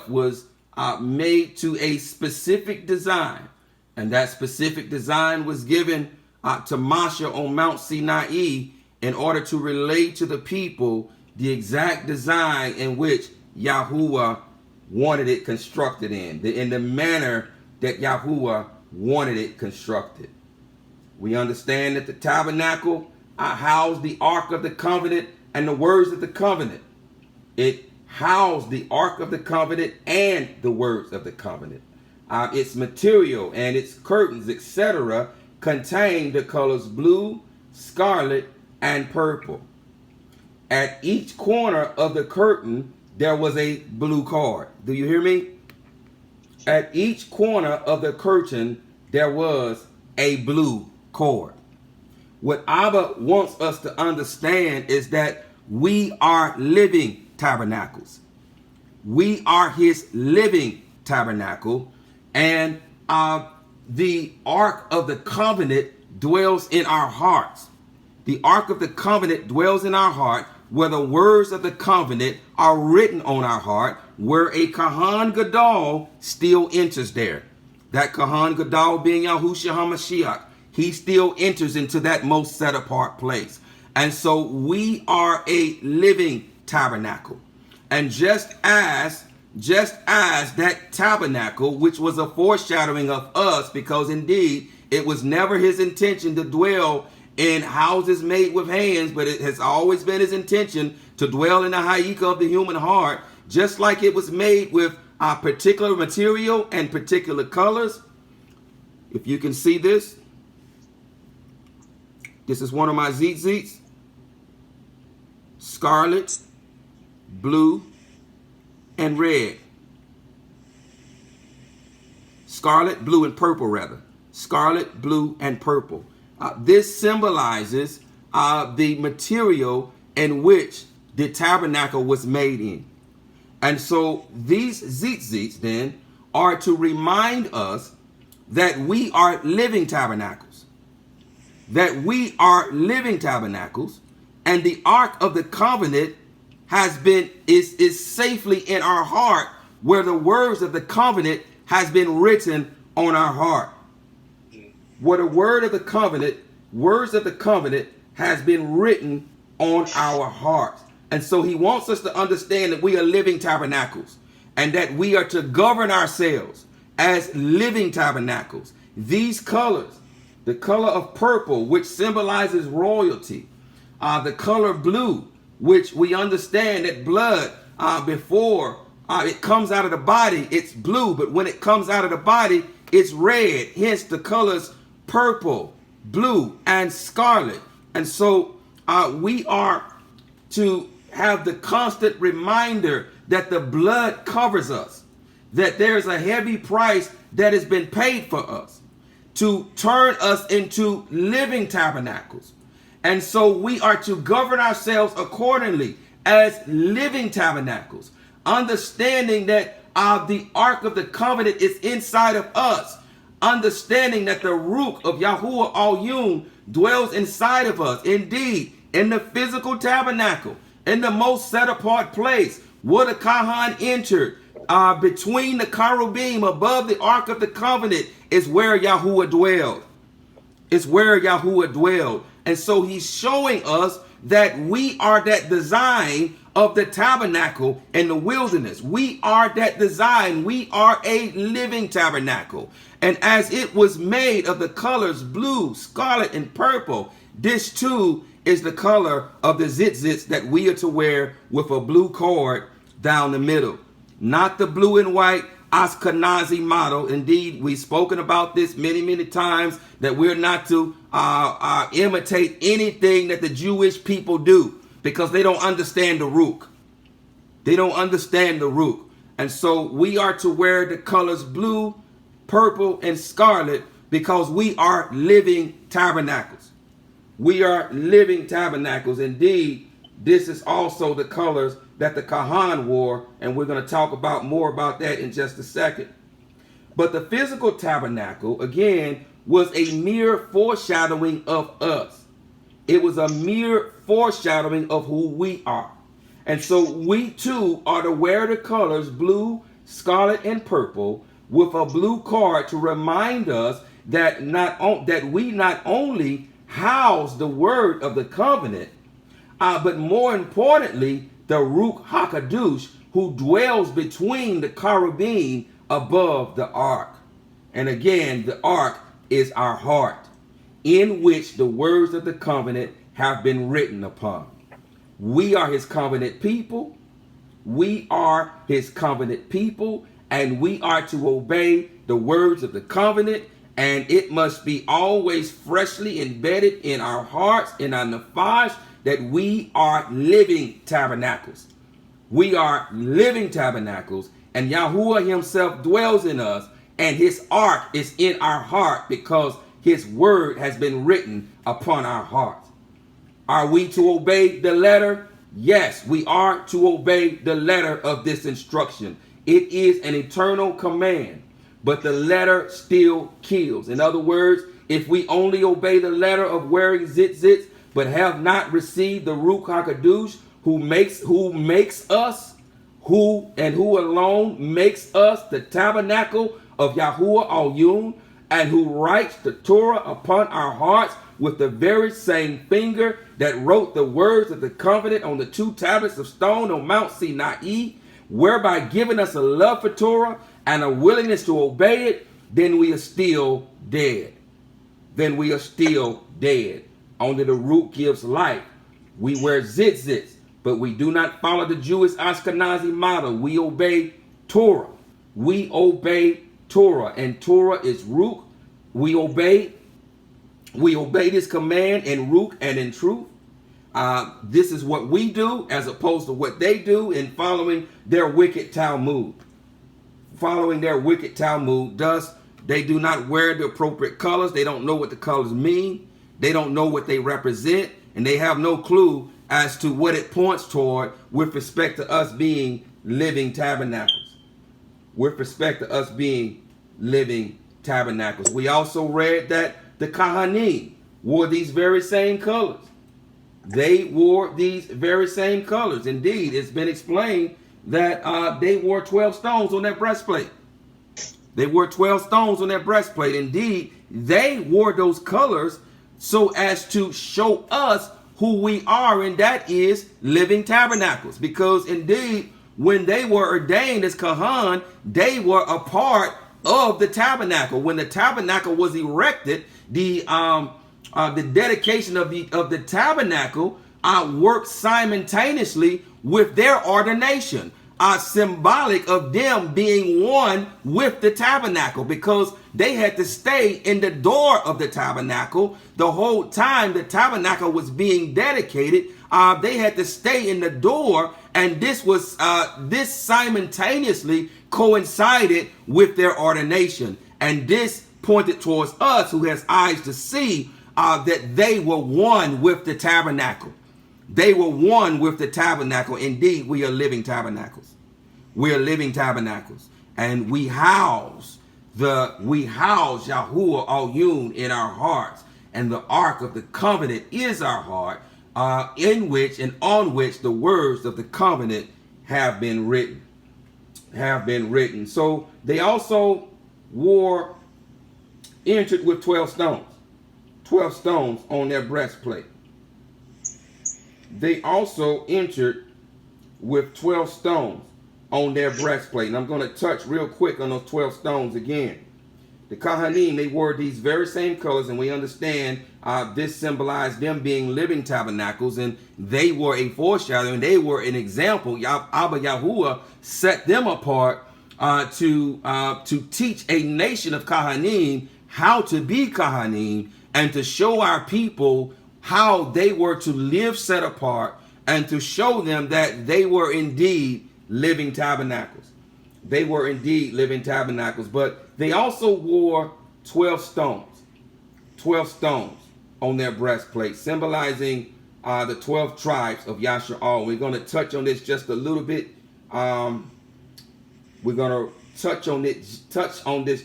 was made to a specific design, and that specific design was given to Moshe on Mount Sinai in order to relay to the people the exact design in which Yahuwah wanted it constructed in the manner that Yahuwah wanted it constructed. We understand that the tabernacle housed the Ark of the Covenant and the words of the covenant. It housed the Ark of the Covenant and the words of the covenant. Its material and its curtains, etc., contained the colors blue, scarlet, and purple. At each corner of the curtain, there was a blue cord. Do you hear me? At each corner of the curtain, there was a blue cord. What Abba wants us to understand is that we are living tabernacles. We are his living tabernacle, and the Ark of the Covenant dwells in our hearts. The Ark of the Covenant dwells in our heart, where the words of the covenant are written on our heart, where a Kohen Gadol still enters there. That Kohen Gadol being Yahushua HaMashiach, he still enters into that most set apart place. And so we are a living tabernacle. And just as that tabernacle, which was a foreshadowing of us, because indeed it was never his intention to dwell in houses made with hands, but it has always been his intention to dwell in the hayika of the human heart, just like it was made with a particular material and particular colors. If you can see this, this is one of my Tzytzyts. Scarlet, blue, and red. Scarlet, blue, and purple, rather. Scarlet, blue, and purple. This symbolizes the material in which the tabernacle was made in. And so these Tzytzits then are to remind us that we are living tabernacles. That we are living tabernacles, and the Ark of the Covenant is safely in our heart, where the words of the covenant has been written on our heart. Where the words of the covenant has been written on our hearts. And so he wants us to understand that we are living tabernacles, and that we are to govern ourselves as living tabernacles. These colors, the color of purple, which symbolizes royalty, the color blue, which we understand that blood, before it comes out of the body, it's blue, but when it comes out of the body, it's red. Hence the colors purple, blue, and scarlet. And so we are to have the constant reminder that the blood covers us, that there's a heavy price that has been paid for us to turn us into living tabernacles. And so we are to govern ourselves accordingly as living tabernacles, understanding that the Ark of the Covenant is inside of us, understanding that the Rukh of YAHUAH'S dwells inside of us. Indeed, in the physical tabernacle, in the most set apart place, where the Kohen entered, between the cherubim above the Ark of the Covenant, is where Yahuwah dwelled. It's where Yahuwah dwelled. And so he's showing us that we are that design of the tabernacle in the wilderness. We are that design. We are a living tabernacle. And as it was made of the colors blue, scarlet, and purple, this too is the color of the Tzytzits that we are to wear with a blue cord down the middle. Not the blue and white Ashkenazi model. Indeed, we've spoken about this many times, that we're not to imitate anything that the Jewish people do, because they don't understand the Rukh. They don't understand the Rukh. And so we are to wear the colors blue, purple, and scarlet, because we are living tabernacles. We are living tabernacles. Indeed, this is also the colors that the Kohen wore, and we're going to talk about more about that in just a second. But the physical tabernacle, again, was a mere foreshadowing of us. It was a mere foreshadowing of who we are. And so we too are to wear the colors blue, scarlet, and purple with a blue cord to remind us that we not only house the word of the covenant, but more importantly, the Rukh HaKadosh, who dwells between the cherubim above the ark. And again, the ark is our heart, in which the words of the covenant have been written upon. We are his covenant people. We are his covenant people, and we are to obey the words of the covenant, and it must be always freshly embedded in our hearts, in our nefesh, that we are living tabernacles. We are living tabernacles, and Yahuwah himself dwells in us, and his ark is in our heart because his word has been written upon our hearts. Are we to obey the letter? Yes, we are to obey the letter of this instruction. It is an eternal command, but the letter still kills. In other words, if we only obey the letter of wearing tzitzit, but have not received the Rukh HaKadosh, who makes us, who alone makes us the tabernacle of YAHUAH'S, and who writes the Torah upon our hearts with the very same finger that wrote the words of the covenant on the 2 tablets of stone on Mount Sinai, whereby giving us a love for Torah and a willingness to obey it, then we are still dead. Then we are still dead. Only the Rukh gives life. We wear tzitzit, but we do not follow the Jewish Ashkenazi model. We obey Torah. We obey Torah, and Torah is Rukh. We obey this command in Rukh and in truth. This is what we do as opposed to what they do in following their wicked Talmud. Following their wicked Talmud, thus they do not wear the appropriate colors. They don't know what the colors mean. They don't know what they represent, and they have no clue as to what it points toward with respect to us being living tabernacles. With respect to us being living tabernacles. We also read that the Kohanim wore these very same colors. They wore these very same colors. Indeed, it's been explained that they wore 12 stones on their breastplate. They wore 12 stones on their breastplate. Indeed, they wore those colors so as to show us who we are, and that is living tabernacles. Because indeed, when they were ordained as Kahan, they were a part of the tabernacle. When the tabernacle was erected, the dedication of the tabernacle worked simultaneously with their ordination, symbolic of them being one with the tabernacle, because they had to stay in the door of the tabernacle the whole time the tabernacle was being dedicated. They had to stay in the door, and this simultaneously coincided with their ordination, and this pointed towards us who has eyes to see that they were one with the tabernacle. They were one with the tabernacle. Indeed, we are living tabernacles. We are living tabernacles, and we house YAHUAH'S in our hearts, and the ark of the covenant is our heart, in which and on which the words of the covenant have been written. So they also entered with 12 stones on their breastplate. They also entered with 12 stones on their breastplate. And I'm going to touch real quick on those 12 stones again. The Kohanim, they wore these very same colors, and we understand this symbolized them being living tabernacles, and they were a foreshadowing. They were an example. Abba Yahuwah set them apart to teach a nation of Kohanim how to be Kohanim, and to show our people how they were to live set apart, and to show them that they were indeed living tabernacles. They were indeed living tabernacles. But they also wore 12 stones on their breastplate, symbolizing the 12 tribes of Yasha'al. We're going to touch on this just a little bit. We're going to touch on this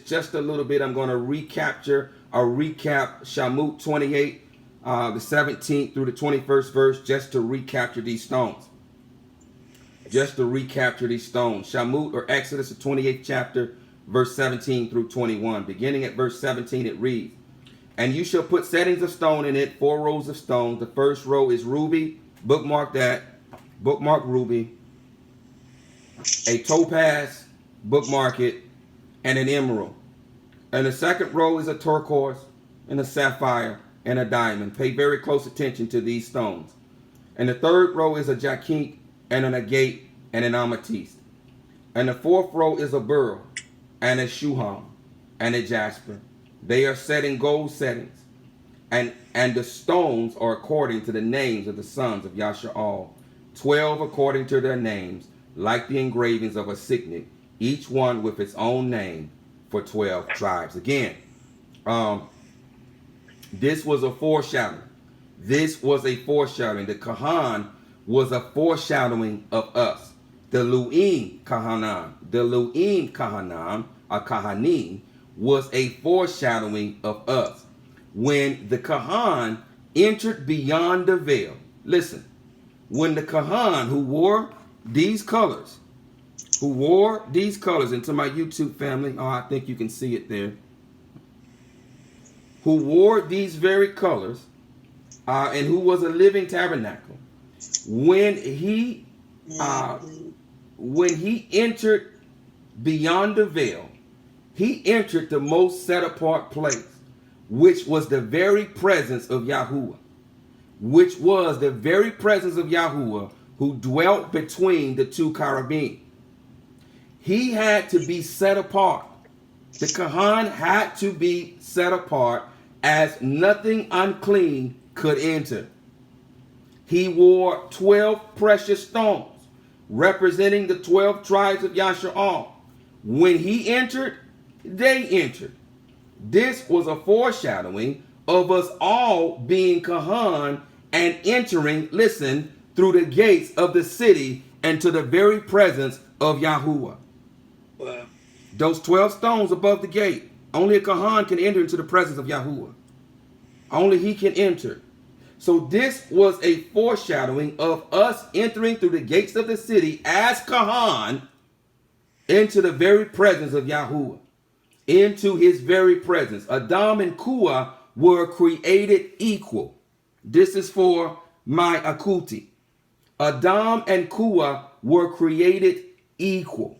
just a little bit. I'm going to recap Shamut 28, the 17th through the 21st verse, just to recapture these stones. Shamut, or Exodus, the 28th chapter, verse 17 through 21. Beginning at verse 17, it reads, "And you shall put settings of stone in it, 4 rows of stones. The first row is ruby," bookmark that, bookmark ruby, "a topaz," bookmark it, "and an emerald. And the second row is a turquoise and a sapphire and a diamond. Pay very close attention to these stones. And the third row is a jacinth and an agate and an amethyst. And the fourth row is a beryl and a shuham and a jasper. They are set in gold settings. And the stones are according to the names of the sons of Yasha'al, 12 according to their names, like the engravings of a signet, each one with its own name for 12 tribes. Again, this was a foreshadowing. This was a foreshadowing. The Kahan was a foreshadowing of us. The Lu'im Kahanan, Kahanim, was a foreshadowing of us. When the Kahan entered beyond the veil, listen, when the Kahan who wore these colors, into my YouTube family, oh, I think you can see it there, who wore these very colors, and who was a living tabernacle, when he entered beyond the veil, he entered the most set apart place, which was the very presence of Yahuwah, who dwelt between the two cherubim. He had to be set apart. The Kahan had to be set apart, as nothing unclean could enter. He wore 12 precious stones, representing the 12 tribes of Yasha'al. When he entered, they entered. This was a foreshadowing of us all being Kahan and entering, listen, through the gates of the city and to the very presence of Yahuwah. Wow. Those 12 stones above the gate, only a Kahan can enter into the presence of Yahuwah. Only he can enter. So this was a foreshadowing of us entering through the gates of the city as Kahan into the very presence of Yahuwah. Into his very presence. Adam and Kua were created equal. This is for my Akuti. Adam and Kua were created equal.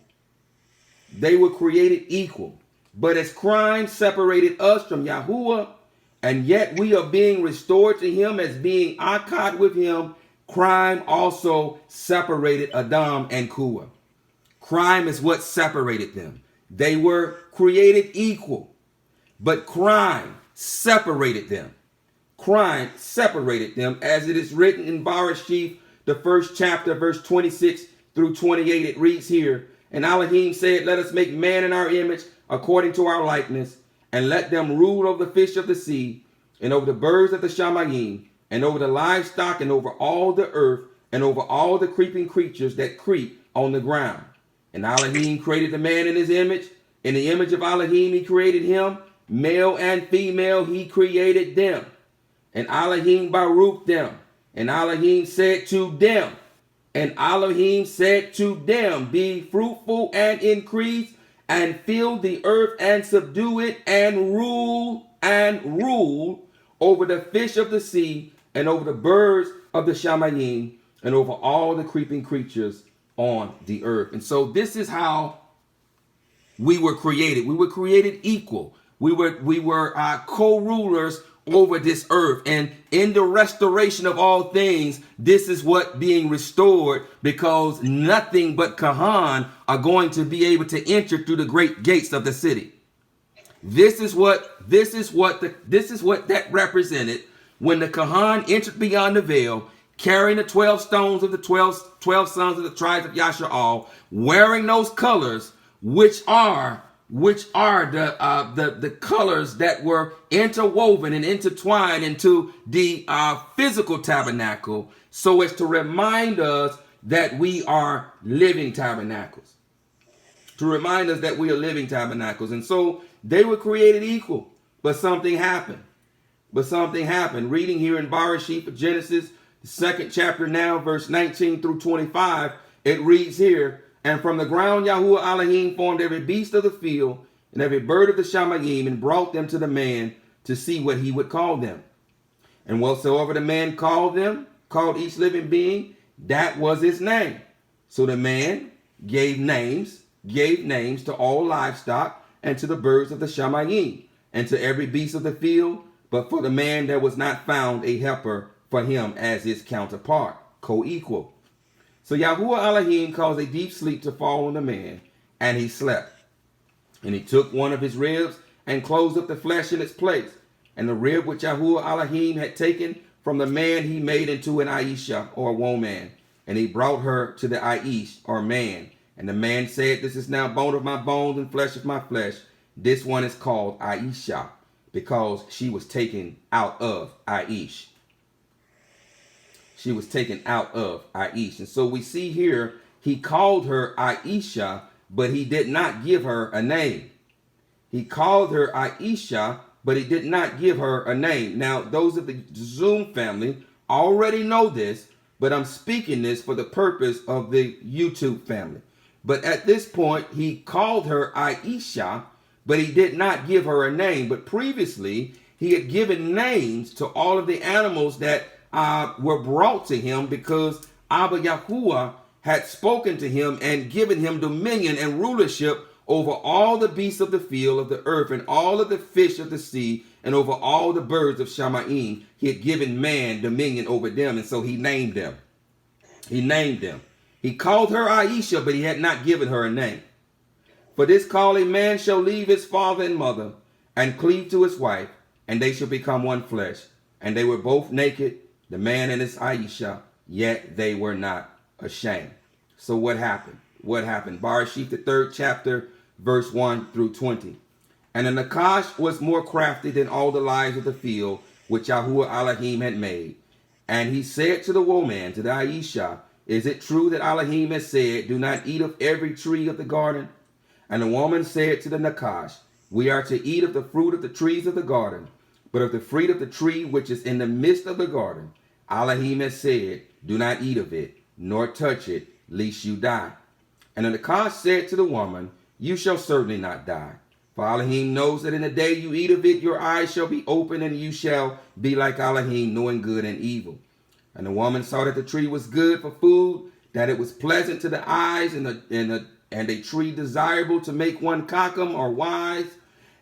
They were created equal. But as crime separated us from Yahuwah, and yet we are being restored to him as being Akkad with him, crime also separated Adam and Kua. Crime is what separated them. They were created equal, but crime separated them. Crime separated them, as it is written in Barashif, the first chapter, verse 26 through 28. It reads here, and Elohim said, let us make man in our image, according to our likeness, and let them rule over the fish of the sea, and over the birds of the Shamayim, and over the livestock, and over all the earth, and over all the creeping creatures that creep on the ground. And Elohim created the man in his image. In the image of Elohim he created him. Male and female he created them. And Elohim baruch them. And Elohim said to them, be fruitful and increase, and fill the earth and subdue it, and rule over the fish of the sea, and over the birds of the Shamayim, and over all the creeping creatures on the earth. And so this is how we were created. We were created equal. We were co-rulers over this earth. And in the restoration of all things, this is what being restored, because nothing but Kahan are going to be able to enter through the great gates of the city. This is what that represented when the Kahan entered beyond the veil, carrying the 12 stones of the 12 sons of the tribes of Yasha'al, wearing those colors, which are the colors that were interwoven and intertwined into the physical tabernacle, so as to remind us that we are living tabernacles. And so they were created equal, but something happened. Reading here in Barashif of Genesis, the second chapter now, verse 19 through 25, it reads here, and from the ground Yahuwah Elohim formed every beast of the field and every bird of the Shamayim, and brought them to the man to see what he would call them. And whatsoever the man called each living being, that was his name. So the man gave names to all livestock, and to the birds of the Shamayim, and to every beast of the field. But for the man there was not found a helper for him as his counterpart, co-equal. So Yahuwah Elohim caused a deep sleep to fall on the man, and he slept. And he took one of his ribs and closed up the flesh in its place. And the rib which Yahuwah Elohim had taken from the man he made into an Aisha, or woman. And he brought her to the Aish, or man. And the man said, this is now bone of my bones and flesh of my flesh. This one is called Aisha, because she was taken out of Aish. She was taken out of Aish. And so we see here, he called her Aisha, but he did not give her a name. He called her Aisha, but he did not give her a name. Now, those of the Zoom family already know this, but I'm speaking this for the purpose of the YouTube family. But at this point, he called her Aisha, but he did not give her a name. But previously, he had given names to all of the animals that were brought to him, because Abba Yahuwah had spoken to him and given him dominion and rulership over all the beasts of the field of the earth and all of the fish of the sea and over all the birds of Shamayim. He had given man dominion over them, and so he named them. He named them. He called her Aisha, but he had not given her a name. For this call, a man shall leave his father and mother and cleave to his wife, and they shall become one flesh. And they were both naked, the man and his Aisha, yet they were not ashamed. So what happened? What happened? Barashit, the 3rd chapter, verse 1 through 20. And the Nakash was more crafty than all the lions of the field which Yahuwah Elohim had made. And he said to the woman, to the Aisha, is it true that Elohim has said, do not eat of every tree of the garden? And the woman said to the Nakash, we are to eat of the fruit of the trees of the garden, but of the fruit of the tree which is in the midst of the garden, Elohim has said, do not eat of it, nor touch it, lest you die. And the Nakash said to the woman, you shall certainly not die. For Elohim knows that in the day you eat of it, your eyes shall be open, and you shall be like Elohim, knowing good and evil. And the woman saw that the tree was good for food, that it was pleasant to the eyes, and a tree desirable to make one cockum or wise.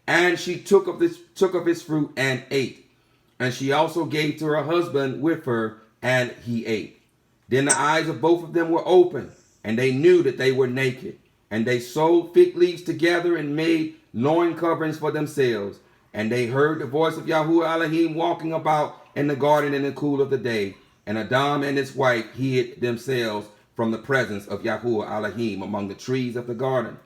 And she took of its fruit and ate. And she also gave to her husband with her, and he ate. Then the eyes of both of them were open, and they knew that they were naked. And they sewed fig leaves together and made loin coverings for themselves. And they heard the voice of Yahuwah Elohim walking about in the garden in the cool of the day. And Adam and his wife hid themselves from the presence of Yahuwah Elohim among the trees of the garden.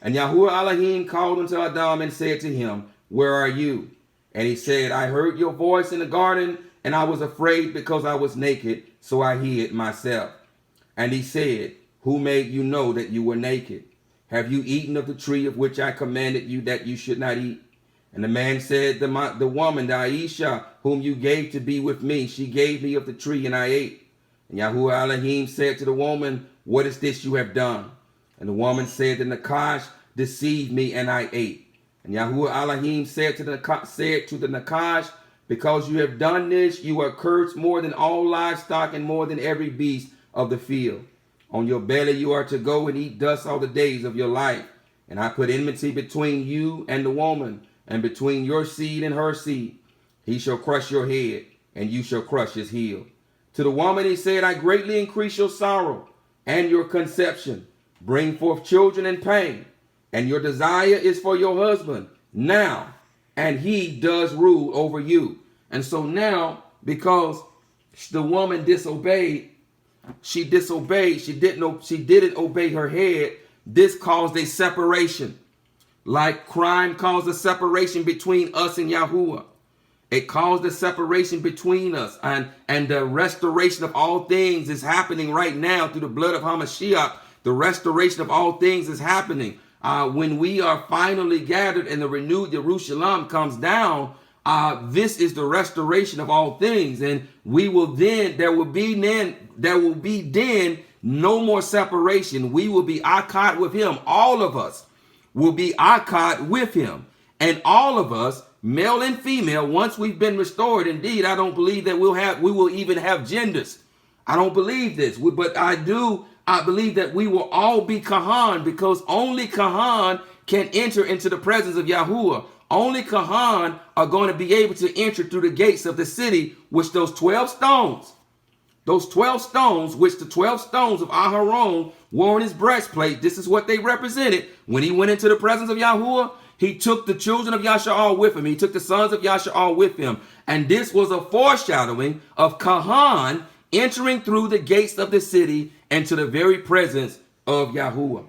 And Yahuwah Elohim called unto Adam and said to him, where are you? And he said, I heard your voice in the garden, and I was afraid because I was naked, so I hid myself. And he said, who made you know that you were naked? Have you eaten of the tree of which I commanded you that you should not eat? And the man said, the woman, the Aisha, whom you gave to be with me, she gave me of the tree, and I ate. And Yahuwah Elohim said to the woman, what is this you have done? And the woman said, the Nakash deceived me, and I ate. And Yahuwah Elohim said to the Nakash, because you have done this, you are cursed more than all livestock and more than every beast of the field. On your belly you are to go and eat dust all the days of your life. And I put enmity between you and the woman, and between your seed and her seed. He shall crush your head, and you shall crush his heel. To the woman he said, I greatly increase your sorrow and your conception. Bring forth children in pain, and your desire is for your husband now, and he does rule over you. And so now, because the woman disobeyed, she didn't obey her head, this caused a separation. Like crime caused a separation between us and Yahuwah. It caused a separation between us, and the restoration of all things is happening right now through the blood of Hamashiach. The restoration of all things is happening. When we are finally gathered and the renewed Jerusalem comes down, this is the restoration of all things. And there will be then no more separation. We will be akkad with him. All of us will be akkad with him. And all of us, male and female, once we've been restored, indeed, I don't believe that we will even have genders. I don't believe this, but I believe that we will all be Kahan, because only Kahan can enter into the presence of Yahuwah. Only Kahan are going to be able to enter through the gates of the city, which those 12 stones, which the 12 stones of Aharon wore on his breastplate, this is what they represented. When he went into the presence of Yahuwah, he took the children of Yasha'al with him. He took the sons of Yasha'al with him. And this was a foreshadowing of Kahan entering through the gates of the city into the very presence of Yahuwah.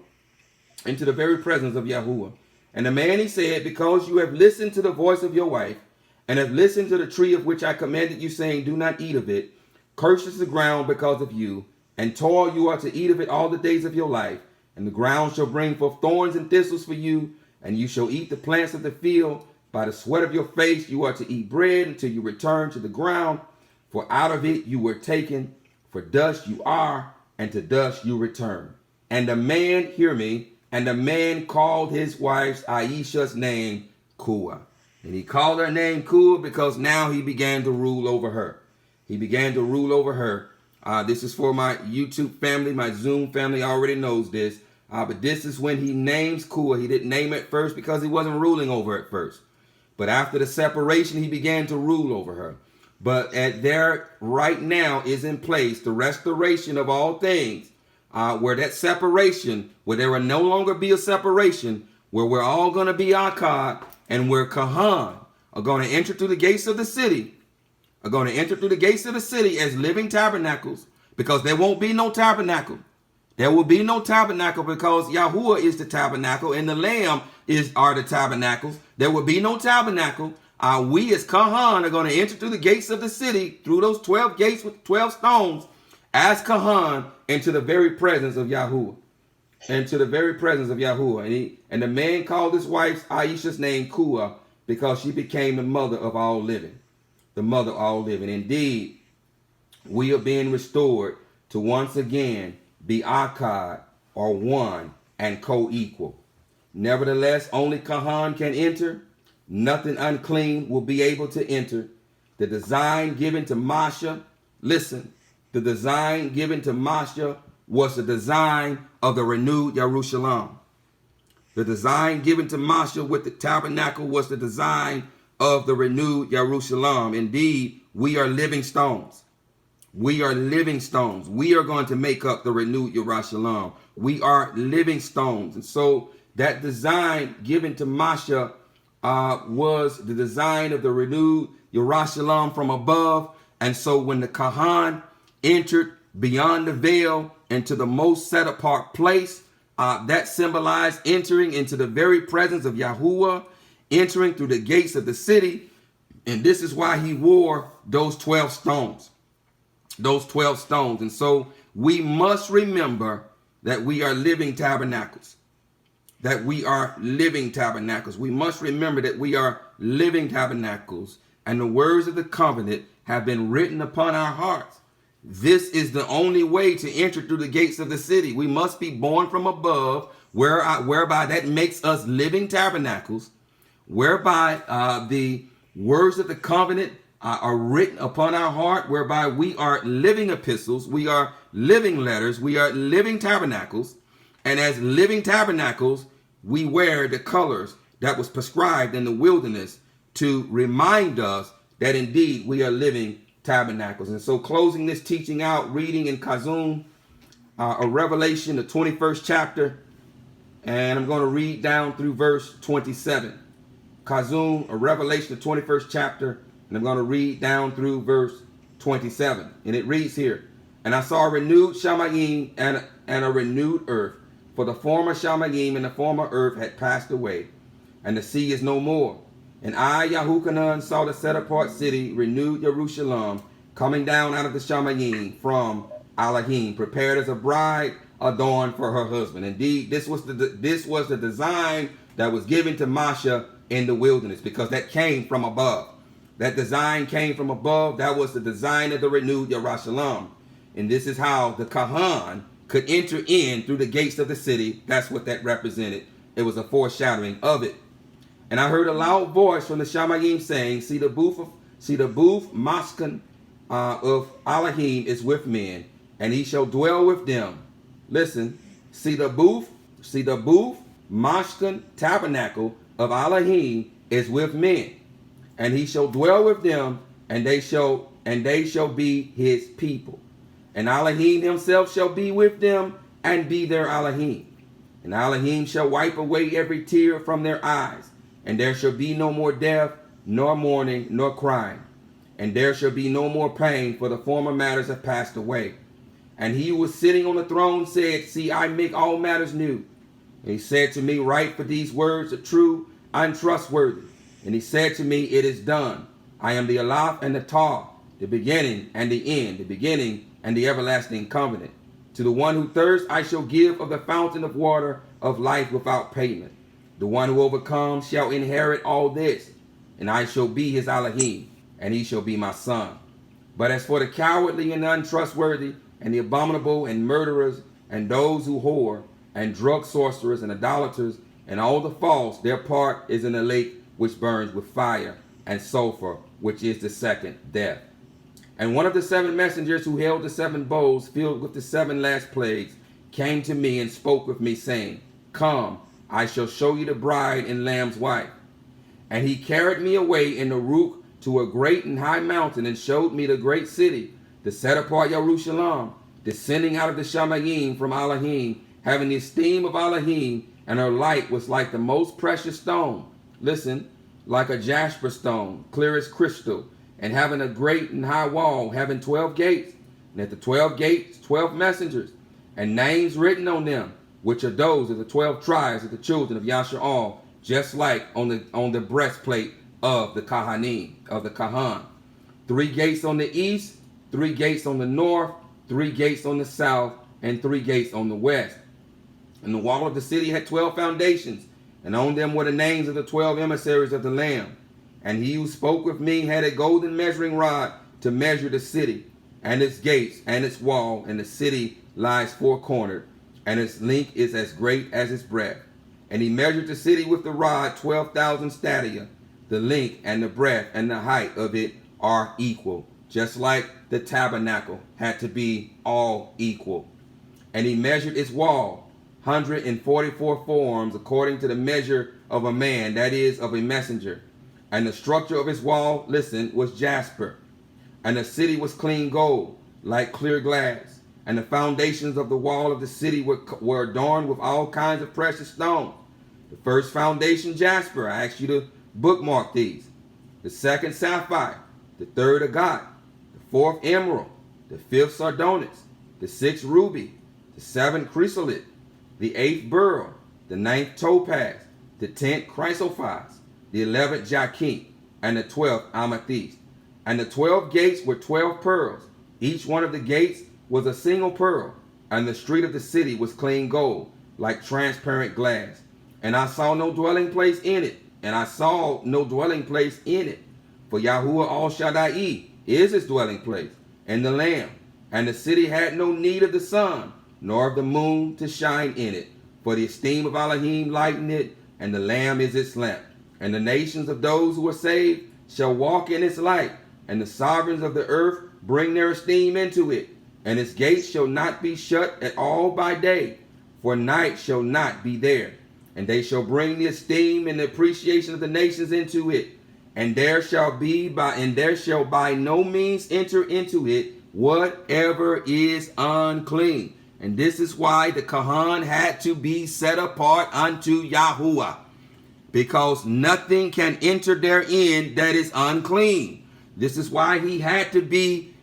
Into the very presence of Yahuwah. And the man, he said, because you have listened to the voice of your wife, and have listened to the tree of which I commanded you, saying, do not eat of it, curses the ground because of you, and toil you are to eat of it all the days of your life. And the ground shall bring forth thorns and thistles for you, and you shall eat the plants of the field. By the sweat of your face you are to eat bread until you return to the ground. For out of it you were taken, for dust you are, and to dust you return. And the man, hear me, and the man called his wife's Aisha's name Kua. And he called her name Kua because now he began to rule over her. He began to rule over her. This is for my YouTube family. My Zoom family already knows this. But this is when he names Kua. He didn't name it first because he wasn't ruling over it first. But after the separation, he began to rule over her. But at there right now is in place the restoration of all things, where that separation, where there will no longer be a separation, where we're all going to be Akkad, and where Kahan are going to enter through the gates of the city, as living tabernacles, because there won't be no tabernacle. There will be no tabernacle because Yahuwah is the tabernacle and the Lamb are the tabernacles. There will be no tabernacle. We as Kahan are going to enter through the gates of the city, through those 12 gates with 12 stones, as Kahan into the very presence of Yahuwah. Into the very presence of Yahuwah. And the man called his wife's Aisha's name Kua because she became the mother of all living. The mother of all living. Indeed, we are being restored to once again be Akkad, or one, and co-equal. Nevertheless, only Kahan can enter. Nothing unclean will be able to enter. The design given to Masha, listen, the design given to Masha was the design of the renewed Yerushalayim. The design given to Masha with the tabernacle was the design of the renewed Yerushalayim. Indeed, we are living stones. We are living stones. We are going to make up the renewed Yerushalayim. We are living stones. And so that design given to Masha was the design of the renewed Yerushalayim from above. And so when the Kahan entered beyond the veil into the most set apart place, that symbolized entering into the very presence of Yahuwah, entering through the gates of the city. And this is why he wore those 12 stones. Those 12 stones. And so we must remember that we are living tabernacles. That we are living tabernacles. We must remember that we are living tabernacles. And the words of the covenant have been written upon our hearts. This is the only way to enter through the gates of the city. We must be born from above, whereby that makes us living tabernacles, whereby the words of the covenant are written upon our heart, whereby we are living epistles, we are living letters, we are living tabernacles. And as living tabernacles, we wear the colors that was prescribed in the wilderness to remind us that indeed we are living tabernacles. And so closing this teaching out, reading in Kazum, a Revelation, the 21st chapter, and I'm going to read down through verse 27. Kazum, a Revelation, the 21st chapter, and I'm going to read down through verse 27. And it reads here, and I saw a renewed Shamayim and a renewed earth, for the former Shamayim and the former earth had passed away, and the sea is no more. And I, Yahukanan, saw the set-apart city, renewed Jerusalem, coming down out of the Shamayim from Elohim, prepared as a bride adorned for her husband. Indeed, this was the design that was given to Masha in the wilderness, because that came from above. That design came from above. That was the design of the renewed Yerushalayim. And this is how the Kahan could enter in through the gates of the city. That's what that represented. It was a foreshadowing of it. And I heard a loud voice from the Shamayim saying, see the booth Maskan of Elohim is with men, and he shall dwell with them. Listen, see the booth Mashkan tabernacle of Elohim is with men, and he shall dwell with them, and they shall be his people. And Elohim himself shall be with them, and be their Elohim. And Elohim shall wipe away every tear from their eyes, and there shall be no more death, nor mourning, nor crying. And there shall be no more pain, for the former matters have passed away. And he who was sitting on the throne said, See, I make all matters new. And he said to me, Write, for these words are true and trustworthy. And he said to me, It is done. I am the Aleph and the Tav, the beginning and the end, the beginning and the everlasting covenant. To the one who thirsts I shall give of the fountain of water of life without payment. The one who overcomes shall inherit all this, and I shall be his Elohim, and he shall be my son. But as for the cowardly and untrustworthy, and the abominable and murderers, and those who whore, and drug sorcerers and idolaters, and all the false, their part is in the lake which burns with fire and sulfur, which is the second death. And one of the 7 messengers who held the 7 bowls filled with the 7 last plagues came to me and spoke with me, saying, Come, I shall show you the bride and Lamb's wife. And he carried me away in the Rukh to a great and high mountain, and showed me the great city, the set apart Jerusalem, descending out of the Shamayim from Elohim, having the esteem of Elohim, and her light was like the most precious stone. Listen, like a jasper stone, clear as crystal, and having a great and high wall, having 12 gates, and at the 12 gates 12 messengers, and names written on them, which are those of the 12 tribes of the children of YAHUAH'S, just like on the breastplate of the Kahanim, of the Kahan. 3 gates on the east, 3 gates on the north, 3 gates on the south, and 3 gates on the west. And the wall of the city had 12 foundations, and on them were the names of the 12 emissaries of the Lamb. And he who spoke with me had a golden measuring rod to measure the city, and its gates, and its wall, and the city lies 4-cornered, and its length is as great as its breadth. And he measured the city with the rod 12,000 stadia. The length and the breadth and the height of it are equal, just like the tabernacle had to be all equal. And he measured its wall 144 forms according to the measure of a man, that is, of a messenger. And the structure of its wall, listen, was jasper. And the city was clean gold, like clear glass. And the foundations of the wall of the city were adorned with all kinds of precious stones. The first foundation, jasper. I asked you to bookmark these. The second, sapphire. The third, agate. The fourth, emerald. The fifth, sardonyx. The sixth, ruby. The seventh, chrysolite. The eighth, beryl. The ninth, topaz. The 10th, chrysoprase. The 11th, jacinth. And the 12th, amethyst. And the 12 gates were 12 pearls. Each one of the gates was a single pearl. And the street of the city was clean gold, like transparent glass. And I saw no dwelling place in it. And I saw no dwelling place in it. For Yahuwah Al Shaddai is his dwelling place, and the Lamb. And the city had no need of the sun, nor of the moon to shine in it. For the esteem of Elohim lightened it, and the Lamb is its lamp. And the nations of those who are saved shall walk in its light, and the sovereigns of the earth bring their esteem into it. And its gates shall not be shut at all by day, for night shall not be there. And they shall bring the esteem and the appreciation of the nations into it. And there shall by no means enter into it whatever is unclean. And this is why the Kahan had to be set apart unto Yahuwah, because nothing can enter therein that is unclean. This is why he had to be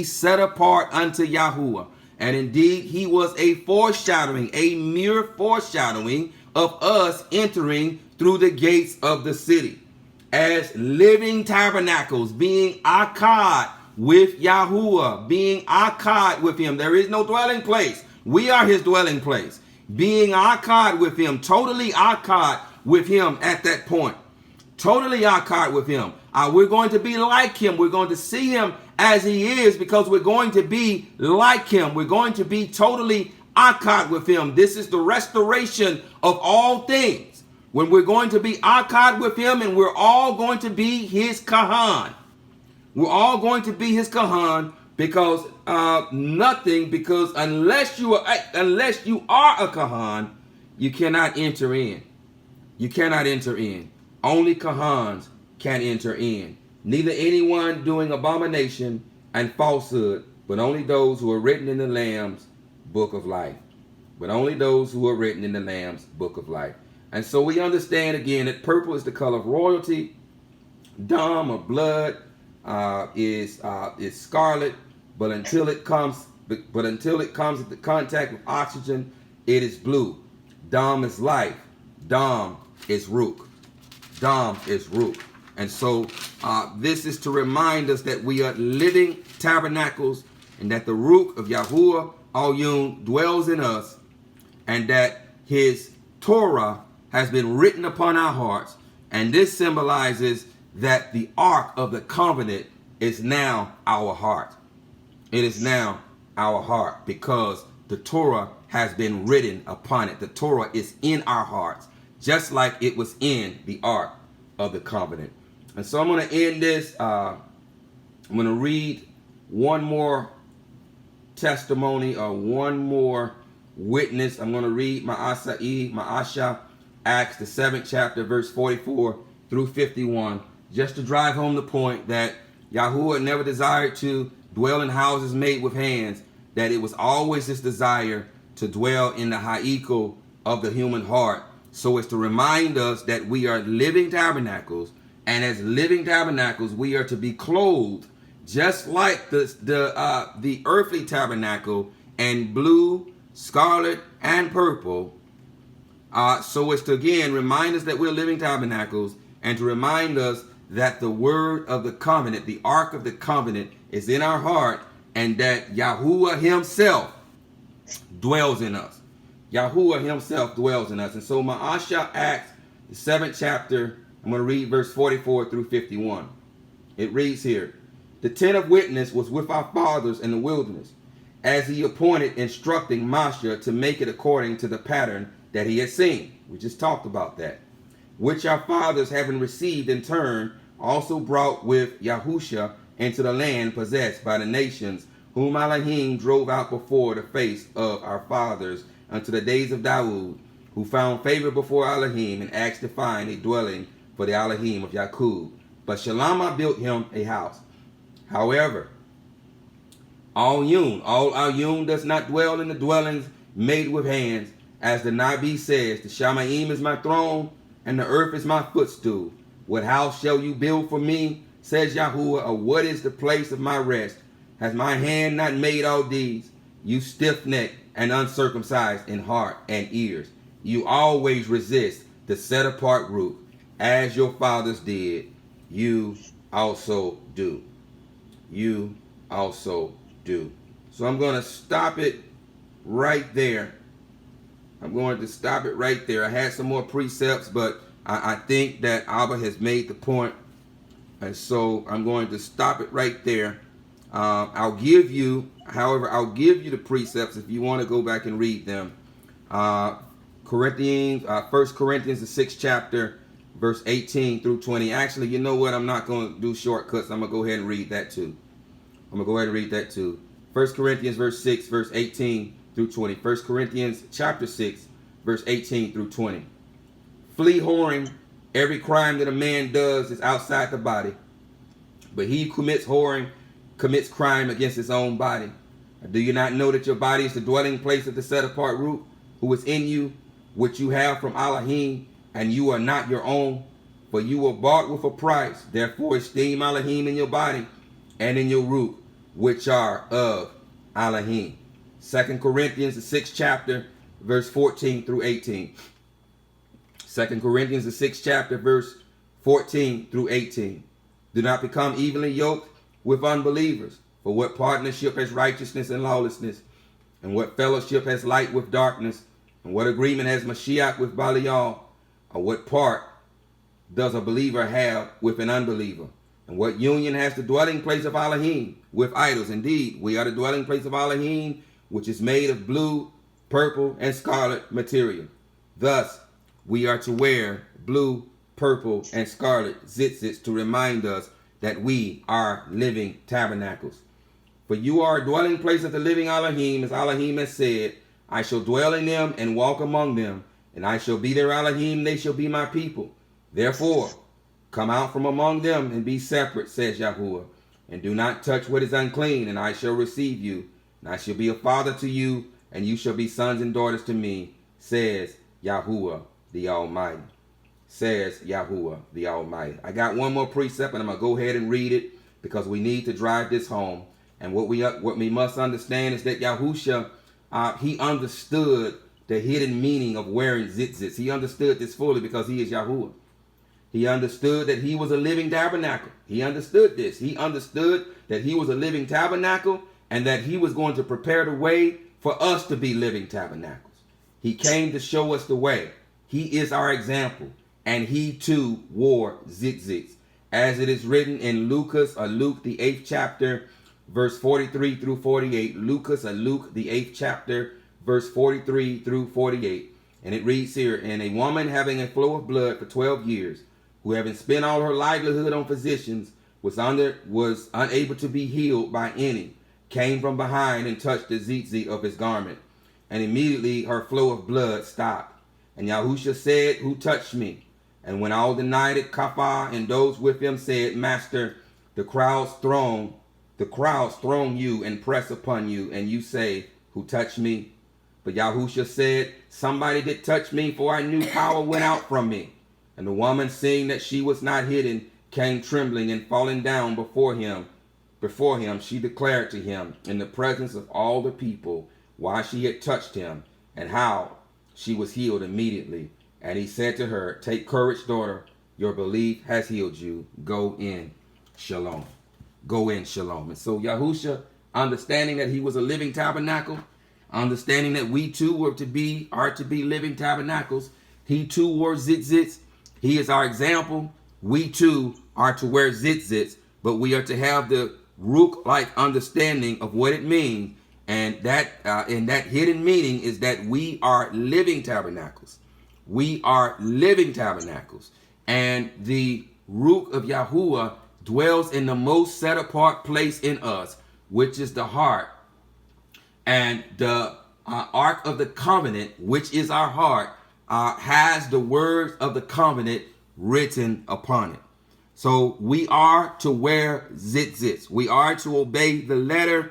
set apart unto Yahuwah. And indeed, he was a foreshadowing, a mere foreshadowing of us entering through the gates of the city as living tabernacles, being akkad with Yahuwah, being akkad with him. There is no dwelling place. We are his dwelling place. Being akkad with him, totally akkad with him at that point. Totally akkad with him. We're going to be like him. We're going to see him as he is, because we're going to be like him. We're going to be totally akkad with him. This is the restoration of all things. When we're going to be akkad with him, and we're all going to be his Kahan. We're all going to be his Kahan, because unless you are a Kahan, you cannot enter in. You cannot enter in. Only Kahans can enter in. Neither anyone doing abomination and falsehood, but only those who are written in the Lamb's book of life. But only those who are written in the Lamb's book of life. And so we understand again that purple is the color of royalty. Dam or blood is scarlet, but until it comes into contact with oxygen, it is blue. Dam is life. Dam is Rukh. Dam is Rukh. And so this is to remind us that we are living tabernacles, and that the Rukh of Yahuwah Al-Yun dwells in us, and that his Torah has been written upon our hearts. And this symbolizes that the Ark of the Covenant is now our heart. It is now our heart because the Torah has been written upon it. The Torah is in our hearts, just like it was in the Ark of the Covenant. And so I'm going to end this. I'm going to read one more testimony or one more witness. I'm going to read Ma'asha, Acts, the 7th chapter, verse 44 through 51, just to drive home the point that Yahuwah never desired to dwell in houses made with hands, that it was always his desire to dwell in the ha'ikal of the human heart, so as to remind us that we are living tabernacles, and as living tabernacles we are to be clothed just like the earthly tabernacle in blue, scarlet, and purple, so as to again remind us that we're living tabernacles, and to remind us that the word of the covenant, the Ark of the Covenant, is in our heart, and that Yahuwah himself dwells in us. Yahuwah himself dwells in us. And so Ma'asha Acts, the 7th chapter, I'm going to read verse 44 through 51. It reads here, "The tent of witness was with our fathers in the wilderness, as he appointed, instructing Moshe to make it according to the pattern that he had seen." We just talked about that. "Which our fathers, having received in turn, also brought with Yahusha into the land possessed by the nations, whom Elohim drove out before the face of our fathers unto the days of Dawood, who found favor before Elohim and asked to find a dwelling for the Elohim of Jacob. But Shalama built him a house. However, Al-Yun does not dwell in the dwellings made with hands, as the Nabi says, the Shamaim is my throne and the earth is my footstool. What house shall you build for me, says Yahuwah, or what is the place of my rest? Has my hand not made all these? You stiff-necked and uncircumcised in heart and ears, you always resist the set-apart Rukh, as your fathers did, you also do. You also do. So I'm going to stop it right there. I'm going to stop it right there. I had some more precepts, but I think that Abba has made the point. And so I'm going to stop it right there. I'll give you the precepts if you want to go back and read them. 1 Corinthians, the 6th chapter, verse 18 through 20. Actually, you know what? I'm not going to do shortcuts. I'm going to go ahead and read that too. 1 Corinthians verse 6, verse 18 through 20. 1 Corinthians chapter 6, verse 18 through 20. Flee whoring. Every crime that a man does is outside the body, but he who commits whoring commits crime against his own body. Do you not know that your body is the dwelling place of the set-apart Rukh, who is in you, which you have from Elohim, and you are not your own? For you were bought with a price. Therefore esteem Elohim in your body and in your Rukh, which are of Elohim. 2 Corinthians, the 6th chapter, verse 14 through 18. 2 Corinthians, the 6th chapter, verse 14 through 18. Do not become evenly yoked with unbelievers. For what partnership has righteousness and lawlessness? And what fellowship has light with darkness? And what agreement has Mashiach with Belial? Or what part does a believer have with an unbeliever? And what union has the dwelling place of Elohim with idols? Indeed, we are the dwelling place of Elohim, which is made of blue, purple, and scarlet material. Thus, we are to wear blue, purple, and scarlet tzytzits to remind us that we are living tabernacles. For you are a dwelling place of the living Elohim, as Elohim has said, I shall dwell in them and walk among them, and I shall be their Elohim, they shall be my people. Therefore, come out from among them and be separate, says Yahuwah, and do not touch what is unclean, and I shall receive you, and I shall be a father to you, and you shall be sons and daughters to me, says Yahuwah the Almighty. Says Yahuwah the Almighty. I got one more precept, and I'm going to go ahead and read it because we need to drive this home. And what we must understand is that Yahusha, he understood the hidden meaning of wearing tzitzits. He understood this fully because he is Yahuwah. He understood that he was a living tabernacle. He understood this. He understood that he was a living tabernacle and that he was going to prepare the way for us to be living tabernacles. He came to show us the way. He is our example. And he too wore tzitzits. As it is written in Luke the 8th chapter, verse 43 through 48. Luke the 8th chapter, verse 43 through 48. And it reads here, and a woman having a flow of blood for 12 years, who having spent all her livelihood on physicians, was unable to be healed by any, came from behind and touched the tzitzit of his garment. And immediately her flow of blood stopped. And Yahusha said, who touched me? And when all denied it, Kapha and those with him said, Master, the crowds throng you and press upon you, and you say, who touched me? But Yahusha said, somebody did touch me, for I knew power went out from me. And the woman, seeing that she was not hidden, came trembling and falling down before him. She declared to him in the presence of all the people why she had touched him and how she was healed immediately. And he said to her, take courage, daughter. Your belief has healed you. Go in shalom. Go in shalom. And so Yahusha, understanding that he was a living tabernacle, understanding that we too are to be living tabernacles, he too wore tzitzits. He is our example. We too are to wear tzitzits, but we are to have the Rukh-like understanding of what it means. And that hidden meaning is that we are living tabernacles. We are living tabernacles. And the Rukh of Yahuwah dwells in the most set apart place in us, which is the heart. And the Ark of the Covenant, which is our heart, has the words of the covenant written upon it. So we are to wear tzitzits. We are to obey the letter,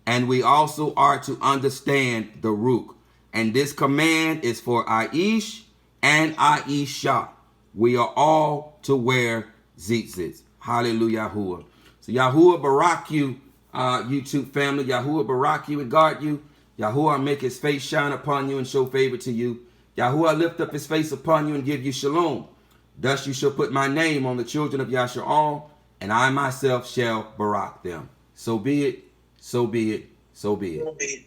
and we also are to understand the Rukh. And this command is for Aish and Aisha. We are all to wear tzitzits. Hallelujah. Yahuwah. So Yahuwah barak you, YouTube family. Yahuwah barak you and guard you. Yahuwah make his face shine upon you and show favor to you. Yahuwah lift up his face upon you and give you shalom. Thus you shall put my name on the children of Yasha'al, and I myself shall barak them. So be it, so be it, so be it.